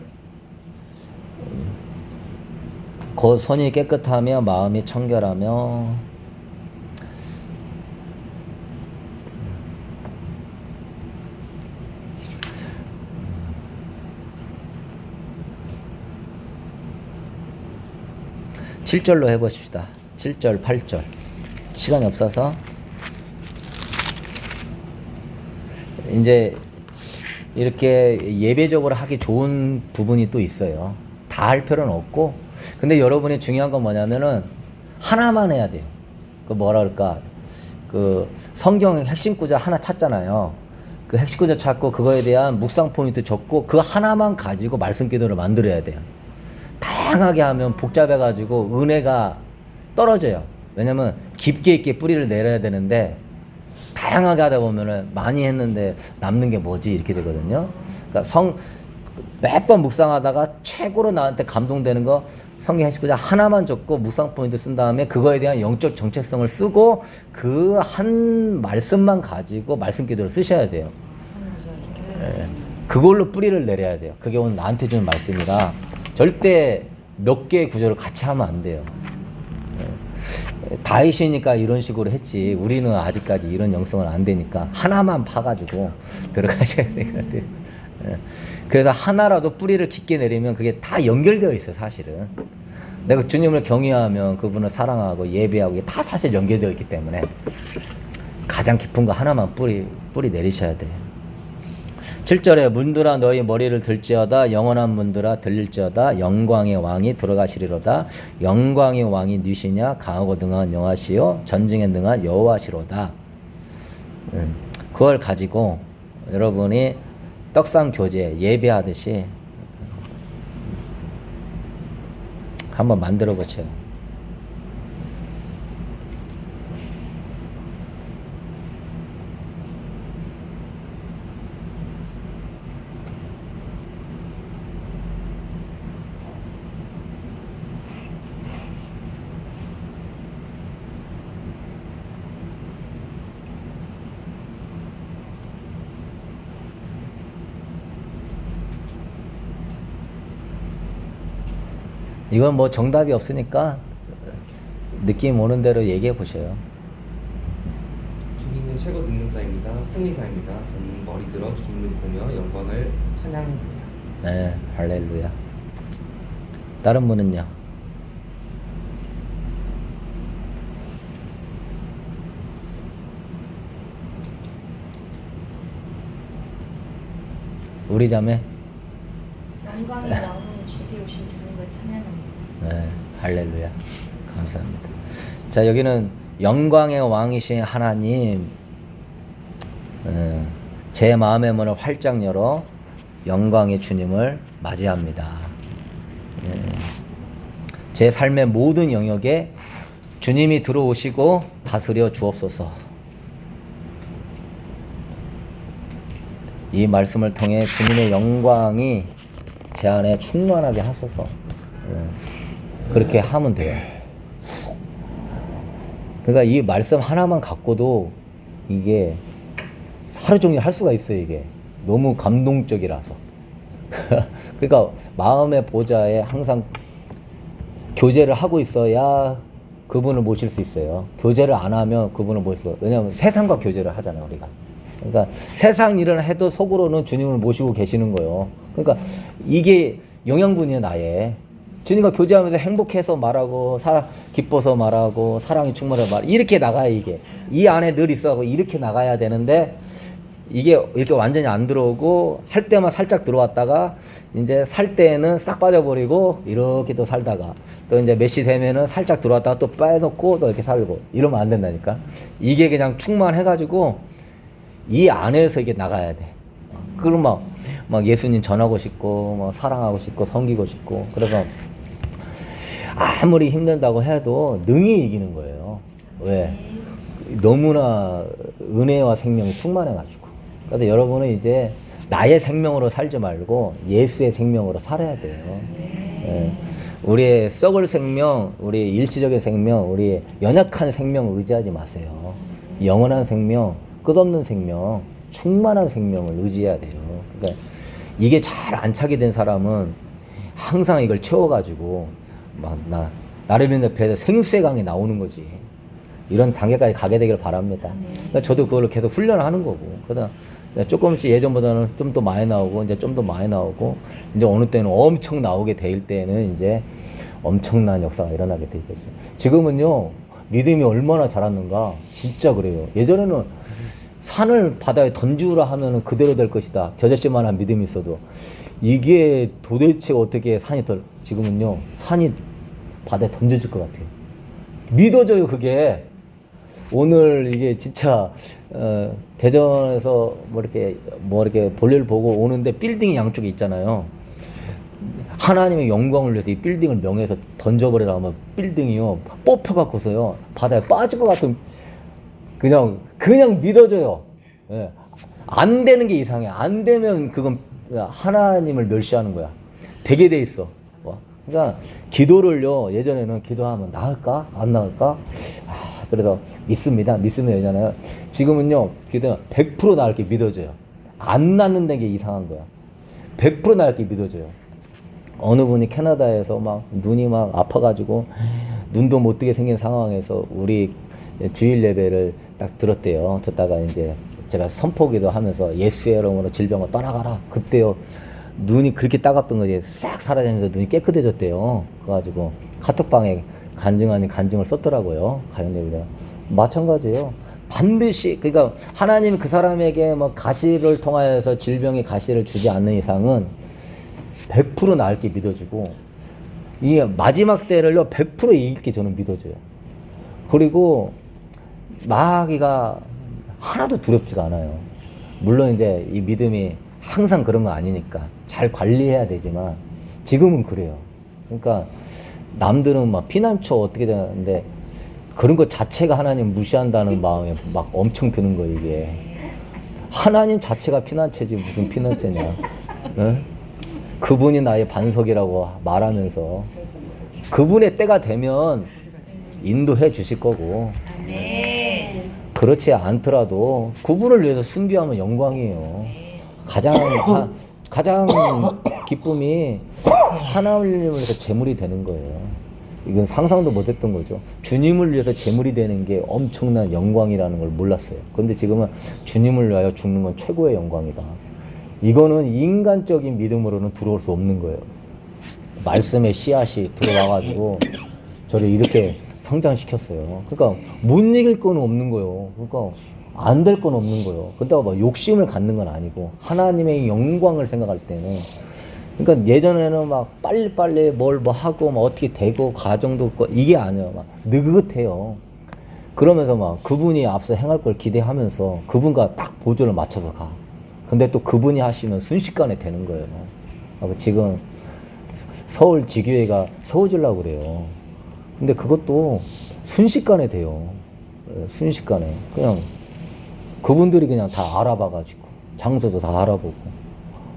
곧 손이 깨끗하며 마음이 청결하며 7절로 해보십시다. 7절, 8절. 시간이 없어서. 이제 이렇게 예배적으로 하기 좋은 부분이 또 있어요. 다 할 필요는 없고. 근데 여러분이 중요한 건 뭐냐면은 하나만 해야 돼요. 그 뭐라 그럴까. 그 성경 핵심 구절 하나 찾잖아요. 그 핵심 구절 찾고 그거에 대한 묵상 포인트 적고 그 하나만 가지고 말씀 기도를 만들어야 돼요. 다양하게 하면 복잡해가지고 은혜가 떨어져요. 왜냐면 깊게 있게 뿌리를 내려야 되는데 다양하게 하다 보면은 많이 했는데 남는 게 뭐지 이렇게 되거든요. 그러니까 몇 번 묵상하다가 최고로 나한테 감동되는 거 성경 핵심구절 하나만 적고 묵상 포인트 쓴 다음에 그거에 대한 영적 정체성을 쓰고 그 한 말씀만 가지고 말씀 기도를 쓰셔야 돼요. 네. 그걸로 뿌리를 내려야 돼요. 그게 오늘 나한테 주는 말씀이라 절대 몇 개의 구절을 같이 하면 안 돼요. 다윗이니까 이런 식으로 했지 우리는 아직까지 이런 영성은 안 되니까 하나만 파가지고 들어가셔야 되거든요. 그래서 하나라도 뿌리를 깊게 내리면 그게 다 연결되어 있어요. 사실은 내가 주님을 경외하면 그분을 사랑하고 예배하고 이게 다 사실 연결되어 있기 때문에 가장 깊은 거 하나만 뿌리 내리셔야 돼요. 7절에 문들아 너희 머리를 들지어다 영원한 문들아 들릴지어다 영광의 왕이 들어가시리로다 영광의 왕이 누시냐 강하고 능한 영하시요 전쟁에 능한 여호와시로다. 그걸 가지고 여러분이 떡상 교제 예배하듯이 한번 만들어 보세요. 이건 뭐 정답이 없으니까 느낌 오는 대로 얘기해 보셔요. 주님은 최고 능력자입니다. 승리자입니다. 저는 머리 들어 주님을 보며 영광을 찬양합니다. 네, 할렐루야. 다른 분은요? 우리 자매? 영광의 왕으로 제게 오신 주님을 찬양합니다. 네, 할렐루야. 감사합니다. 자, 여기는 영광의 왕이신 하나님, 제 마음의 문을 활짝 열어 영광의 주님을 맞이합니다. 제 삶의 모든 영역에 주님이 들어오시고 다스려 주옵소서. 이 말씀을 통해 주님의 영광이 제 안에 충만하게 하소서. 그렇게 하면 돼요. 그러니까 이 말씀 하나만 갖고도 이게 하루 종일 할 수가 있어요. 이게 너무 감동적이라서. 그러니까 마음의 보좌에 항상 교제를 하고 있어야 그분을 모실 수 있어요. 교제를 안 하면 그분을 모실 수 없어요. 왜냐하면 세상과 교제를 하잖아요, 우리가. 그러니까 세상 일을 해도 속으로는 주님을 모시고 계시는 거예요. 그러니까 이게 영양분이에요, 나의. 주님과 교제하면서 행복해서 말하고, 기뻐서 말하고, 사랑이 충만해 말, 이렇게 나가야 이게. 이 안에 늘 있어하고 이렇게 나가야 되는데, 이게 이렇게 완전히 안 들어오고, 할 때만 살짝 들어왔다가, 이제 살 때는 싹 빠져버리고, 이렇게 또 살다가, 또 이제 몇 시 되면은 살짝 들어왔다가 또 빼놓고, 또 이렇게 살고, 이러면 안 된다니까. 이게 그냥 충만해가지고, 이 안에서 이게 나가야 돼. 그럼 막 예수님 전하고 싶고, 막 사랑하고 싶고, 섬기고 싶고, 그래서 아무리 힘들다고 해도 능히 이기는 거예요. 왜? 너무나 은혜와 생명이 충만해가지고. 그래서 여러분은 이제 나의 생명으로 살지 말고 예수의 생명으로 살아야 돼요. 예. 우리의 썩을 생명, 우리의 일시적인 생명, 우리의 연약한 생명을 의지하지 마세요. 영원한 생명, 끝없는 생명, 충만한 생명을 의지해야 돼요. 그러니까 이게 잘 안착이 된 사람은 항상 이걸 채워가지고 막 나를 믿는 배에서 생수의 강이 나오는 거지. 이런 단계까지 가게 되길 바랍니다. 그러니까 저도 그걸 계속 훈련을 하는 거고. 그러다 조금씩 예전보다는 좀 더 많이 나오고, 이제 좀 더 많이 나오고, 이제 어느 때는 엄청 나오게 될 때는 이제 엄청난 역사가 일어나게 되겠죠. 지금은요, 믿음이 얼마나 자랐는가. 진짜 그래요. 예전에는 산을 바다에 던지우라 하면은 그대로 될 것이다. 저저씨만한 믿음이 있어도. 이게 도대체 어떻게 지금은요, 산이 바다에 던져질 것 같아요. 믿어져요, 그게. 오늘 이게 진짜, 대전에서 뭐 이렇게 볼일 보고 오는데 빌딩이 양쪽에 있잖아요. 하나님의 영광을 위해서 이 빌딩을 명예해서 던져버리라 하면 빌딩이요, 뽑혀갖고서요, 바다에 빠질 것 같은, 그냥 믿어져요. 예. 안 되는 게 이상해. 안 되면 그건 하나님을 멸시하는 거야. 되게 돼 있어. 그러니까 기도를요, 예전에는 기도하면 나을까? 안 나을까? 그래서 믿습니다. 되잖아요. 지금은요, 기도는 100% 나을게 믿어져요. 안 낫는 게 이상한 거야. 100% 나을게 믿어져요. 어느 분이 캐나다에서 막 눈이 막 아파가지고 눈도 못 뜨게 생긴 상황에서 우리 주일 예배를 딱 들었대요. 듣다가 이제 제가 선포기도 하면서 예수의 이름으로 질병을 떠나가라. 그때요, 눈이 그렇게 따갑던 거지 싹 사라지면서 눈이 깨끗해졌대요. 그래가지고 카톡방에 간증 아닌 간증을 썼더라고요. 가정예배가 마찬가지예요. 반드시, 그러니까 하나님이 그 사람에게 뭐 가시를 통하여서 질병의 가시를 주지 않는 이상은 100% 나을 게 믿어지고, 이 마지막 때를요 100% 이길 게 저는 믿어져요. 그리고 마귀가 하나도 두렵지가 않아요. 물론 이제 이 믿음이 항상 그런 거 아니니까 잘 관리해야 되지만 지금은 그래요. 그러니까 남들은 막 피난처 어떻게 되는데 그런 것 자체가 하나님 무시한다는 마음이 막 엄청 드는 거예요. 이게 하나님 자체가 피난처지 무슨 피난처냐. 응? 그분이 나의 반석이라고 말하면서 그분의 때가 되면 인도해 주실 거고, 그렇지 않더라도 그분을 위해서 순교하면 영광이에요. 가장 기쁨이 하나님을 위해서 제물이 되는 거예요. 이건 상상도 못했던 거죠. 주님을 위해서 제물이 되는 게 엄청난 영광이라는 걸 몰랐어요. 그런데 지금은 주님을 위하여 죽는 건 최고의 영광이다. 이거는 인간적인 믿음으로는 들어올 수 없는 거예요. 말씀의 씨앗이 들어와가지고 저를 이렇게 성장시켰어요. 그러니까 못 이길 건 없는 거예요. 그러니까 안 될 건 없는 거예요. 그렇다고 막 욕심을 갖는 건 아니고 하나님의 영광을 생각할 때는 그러니까 예전에는 막 빨리빨리 뭘 뭐 하고 막 어떻게 되고 과정도 없고 이게 아니에요. 막 느긋해요. 그러면서 막 그분이 앞서 행할 걸 기대하면서 그분과 딱 보조를 맞춰서 가. 근데 또 그분이 하시면 순식간에 되는 거예요. 지금 서울 지교회가 세워지려고 그래요. 근데 그것도 순식간에 돼요. 순식간에. 그냥 그분들이 그냥 다 알아봐가지고 장소도 다 알아보고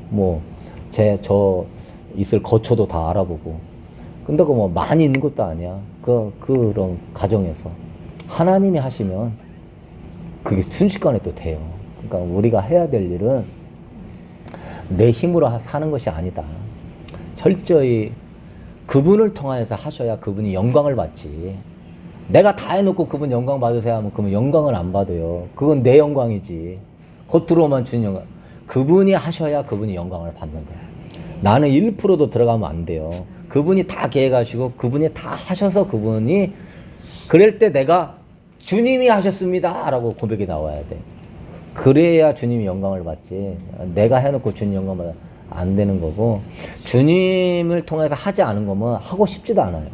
뭐 저 있을 거처도 다 알아보고. 근데 그 뭐 많이 있는 것도 아니야. 그런 과정에서 하나님이 하시면 그게 순식간에 또 돼요. 그러니까 우리가 해야 될 일은 내 힘으로 사는 것이 아니다. 철저히 그분을 통하여서 하셔야 그분이 영광을 받지. 내가 다 해놓고 그분 영광 받으세요 하면 그분 영광을 안 받아요. 그건 내 영광이지. 겉으로만 주는 영광. 그분이 하셔야 그분이 영광을 받는 거야. 나는 1%도 들어가면 안 돼요. 그분이 다 계획하시고 그분이 다 하셔서 그분이 그럴 때 내가 주님이 하셨습니다 라고 고백이 나와야 돼. 그래야 주님이 영광을 받지. 내가 해놓고 주님 영광 받아 안 되는 거고, 주님을 통해서 하지 않은 거면 하고 싶지도 않아요.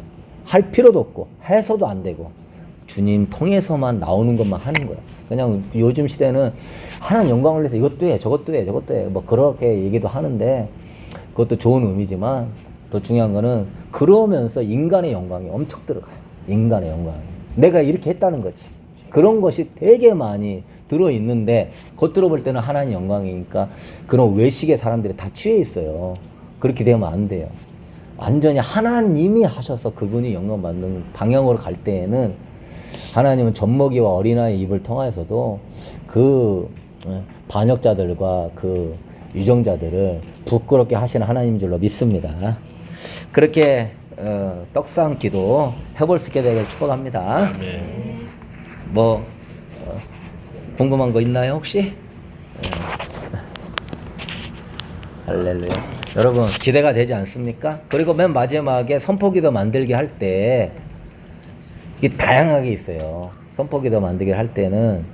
할 필요도 없고 해서도 안 되고 주님 통해서만 나오는 것만 하는 거야. 그냥 요즘 시대는 하나님 영광을 위해서 이것도 해 저것도 해 저것도 해 뭐 그렇게 얘기도 하는데 그것도 좋은 의미지만 더 중요한 거는 그러면서 인간의 영광이 엄청 들어가요. 인간의 영광이 내가 이렇게 했다는 거지. 그런 것이 되게 많이 들어있는데 겉으로 볼 때는 하나님 영광이니까 그런 외식의 사람들이 다 취해 있어요. 그렇게 되면 안 돼요. 완전히 하나님이 하셔서 그분이 영광 받는 방향으로 갈 때에는 하나님은 젖먹이와 어린아이 입을 통하여서도 그 반역자들과 그 유정자들을 부끄럽게 하시는 하나님인 줄로 믿습니다. 그렇게 떡상 기도 해볼 수 있게 되길 축복합니다. 뭐 궁금한 거 있나요 혹시? 할렐루야. 여러분 기대가 되지 않습니까? 그리고 맨 마지막에 선포기도 만들기 할 때 이게 다양하게 있어요. 선포기도 만들기 할 때는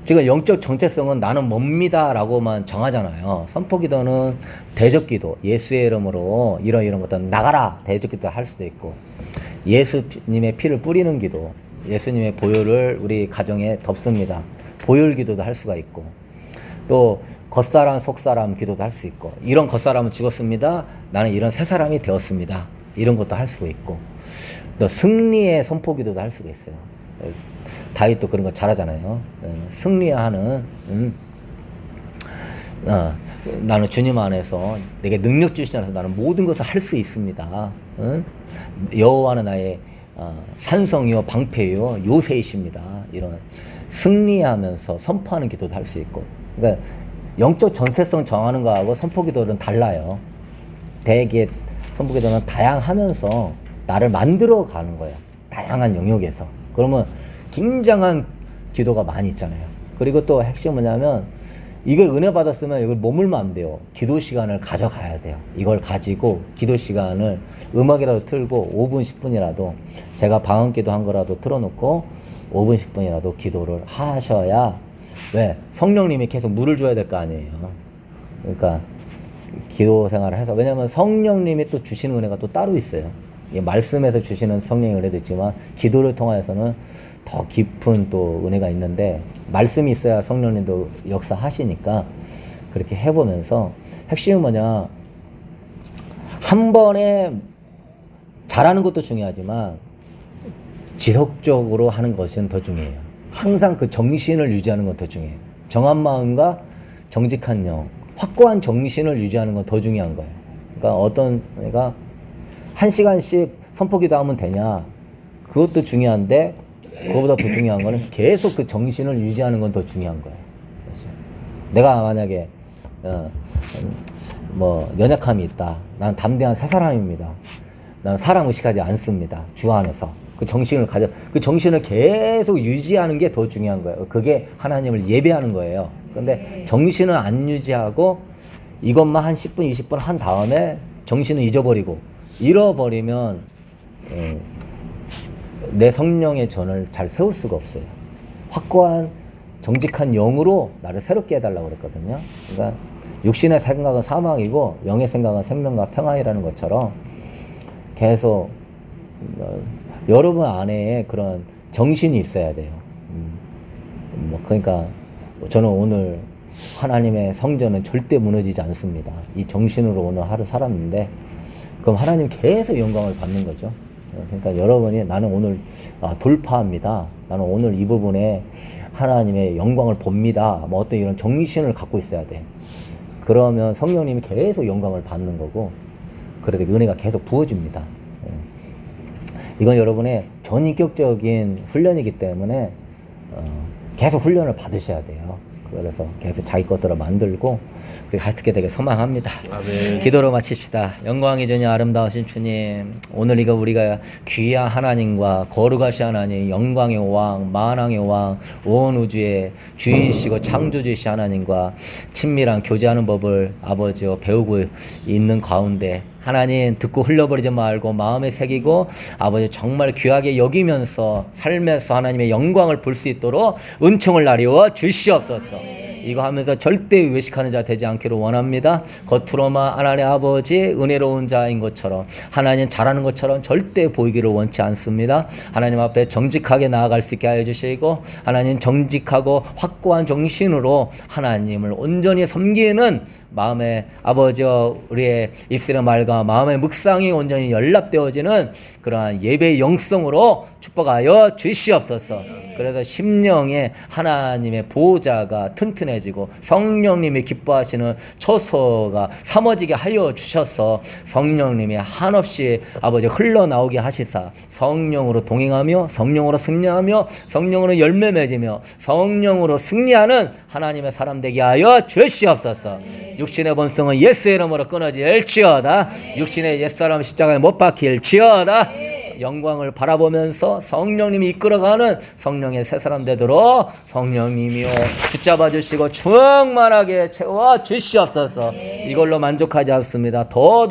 지금 영적 정체성은 나는 뭡니다 라고만 정하잖아요. 선포기도는 대적기도, 예수의 이름으로 이런 것들 나가라 대적기도 할 수도 있고, 예수님의 피를 뿌리는 기도, 예수님의 보혈을 우리 가정에 덮습니다. 보혈 기도도 할 수가 있고, 또 겉사람 속사람 기도도 할 수 있고, 이런 겉사람은 죽었습니다. 나는 이런 새 사람이 되었습니다. 이런 것도 할 수가 있고, 또 승리의 선포 기도도 할 수가 있어요. 다윗도 그런 거 잘하잖아요. 승리하는 나는 주님 안에서 내게 능력 주시지 않아서 나는 모든 것을 할 수 있습니다. 여호와는 나의 산성이요 방패요 요새이십니다. 이런 승리하면서 선포하는 기도도 할 수 있고, 그러니까 영적 전세성 정하는 거하고 선포 기도는 달라요. 대개 선포 기도는 다양하면서 나를 만들어 가는 거예요. 다양한 영역에서. 그러면 굉장한 기도가 많이 있잖아요. 그리고 또 핵심은 뭐냐면 이게 은혜 받았으면 이걸 머물면 안 돼요. 기도 시간을 가져가야 돼요. 이걸 가지고 기도 시간을 음악이라도 틀고 5분 10분이라도 제가 방언 기도 한 거라도 틀어놓고 5분 10분이라도 기도를 하셔야, 왜? 성령님이 계속 물을 줘야 될 거 아니에요. 그러니까 기도 생활을 해서, 왜냐면 성령님이 또 주시는 은혜가 또 따로 있어요. 말씀에서 주시는 성령의 은혜도 있지만 기도를 통하여서는 더 깊은 또 은혜가 있는데, 말씀이 있어야 성령님도 역사하시니까 그렇게 해보면서 핵심은 뭐냐, 한 번에 잘하는 것도 중요하지만 지속적으로 하는 것은 더 중요해요. 항상 그 정신을 유지하는 건 더 중요해요. 정한 마음과 정직한 영, 확고한 정신을 유지하는 건 더 중요한 거예요. 그러니까 어떤 애가 1시간씩 선포기도 하면 되냐, 그것도 중요한데 그거보다 더 중요한 거는 계속 그 정신을 유지하는 건 더 중요한 거예요. 그래서 내가 만약에 뭐 연약함이 있다, 난 담대한 새 사람입니다, 나는 사람 의식하지 않습니다, 주 안에서 그 정신을 계속 유지하는 게 더 중요한 거예요. 그게 하나님을 예배하는 거예요. 근데 정신을 안 유지하고 이것만 한 10분 20분 한 다음에 정신을 잃어버리면 내 성령의 전을 잘 세울 수가 없어요. 확고한 정직한 영으로 나를 새롭게 해달라고 그랬거든요. 그러니까 육신의 생각은 사망이고 영의 생각은 생명과 평안이라는 것처럼 계속 여러분 안에 그런 정신이 있어야 돼요. 그러니까 저는 오늘 하나님의 성전은 절대 무너지지 않습니다. 이 정신으로 오늘 하루 살았는데 그럼 하나님 계속 영광을 받는 거죠. 그러니까 여러분이 나는 오늘 돌파합니다. 나는 오늘 이 부분에 하나님의 영광을 봅니다. 뭐 어떤 이런 정신을 갖고 있어야 돼. 그러면 성령님이 계속 영광을 받는 거고 그래도 은혜가 계속 부어집니다. 이건 여러분의 전인격적인 훈련이기 때문에 계속 훈련을 받으셔야 돼요. 그래서 계속 자기 것들을 만들고 그렇게 가르치게 되게 소망합니다. 기도로 마칩시다. 영광이 주님 아름다우신 주님, 오늘 이거 우리가 귀한 하나님과 거룩하신 하나님, 영광의 왕, 만왕의 왕, 온 우주의 주인이시고 창조주이신 하나님과 친밀한 교제하는 법을 아버지여 배우고 있는 가운데 하나님 듣고 흘려버리지 말고 마음에 새기고 아버지 정말 귀하게 여기면서 삶에서 하나님의 영광을 볼 수 있도록 은총을 나리워 주시옵소서. 이거 하면서 절대 외식하는 자 되지 않기를 원합니다. 겉으로만 하나님 아버지 은혜로운 자인 것처럼 하나님 잘하는 것처럼 절대 보이기를 원치 않습니다. 하나님 앞에 정직하게 나아갈 수 있게 하여 주시고 하나님 정직하고 확고한 정신으로 하나님을 온전히 섬기는 마음에 아버지와 우리의 입술의 말과 마음의 묵상이 온전히 연락되어지는 그러한 예배의 영성으로 축복하여 주시옵소서. 그래서 심령에 하나님의 보호자가 튼튼해지고 성령님이 기뻐하시는 처소가 삼어지게 하여 주셔서 성령님이 한없이 아버지 흘러나오게 하시사 성령으로 동행하며 성령으로 승리하며 성령으로 열매 맺으며 성령으로 승리하는 하나님의 사람 되게 하여 주시옵소서. 육신의 본성은 예수의 이름으로 끊어질지어다. 육신의 옛사람 십자가에 못 박힐지어다. 영광을 바라보면서 성령님이 이끌어가는 성령의 새 사람 되도록 성령님이요 붙잡아 주시고 충만하게 채워 주시옵소서. 이걸로 만족하지 않습니다. 더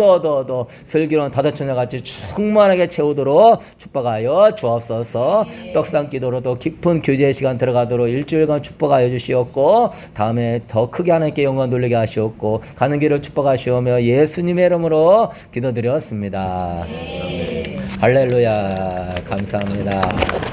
슬기로운 다섯처녀같이 충만하게 채우도록 축복하여 주옵소서. 떡상 기도로도 깊은 교제의 시간 들어가도록 일주일간 축복하여 주시옵고 다음에 더 크게 하나님께 영광 돌리게 하시옵고 가는 길을 축복하시오며 예수님의 이름으로 기도드렸습니다. 할렐루야. 감사합니다.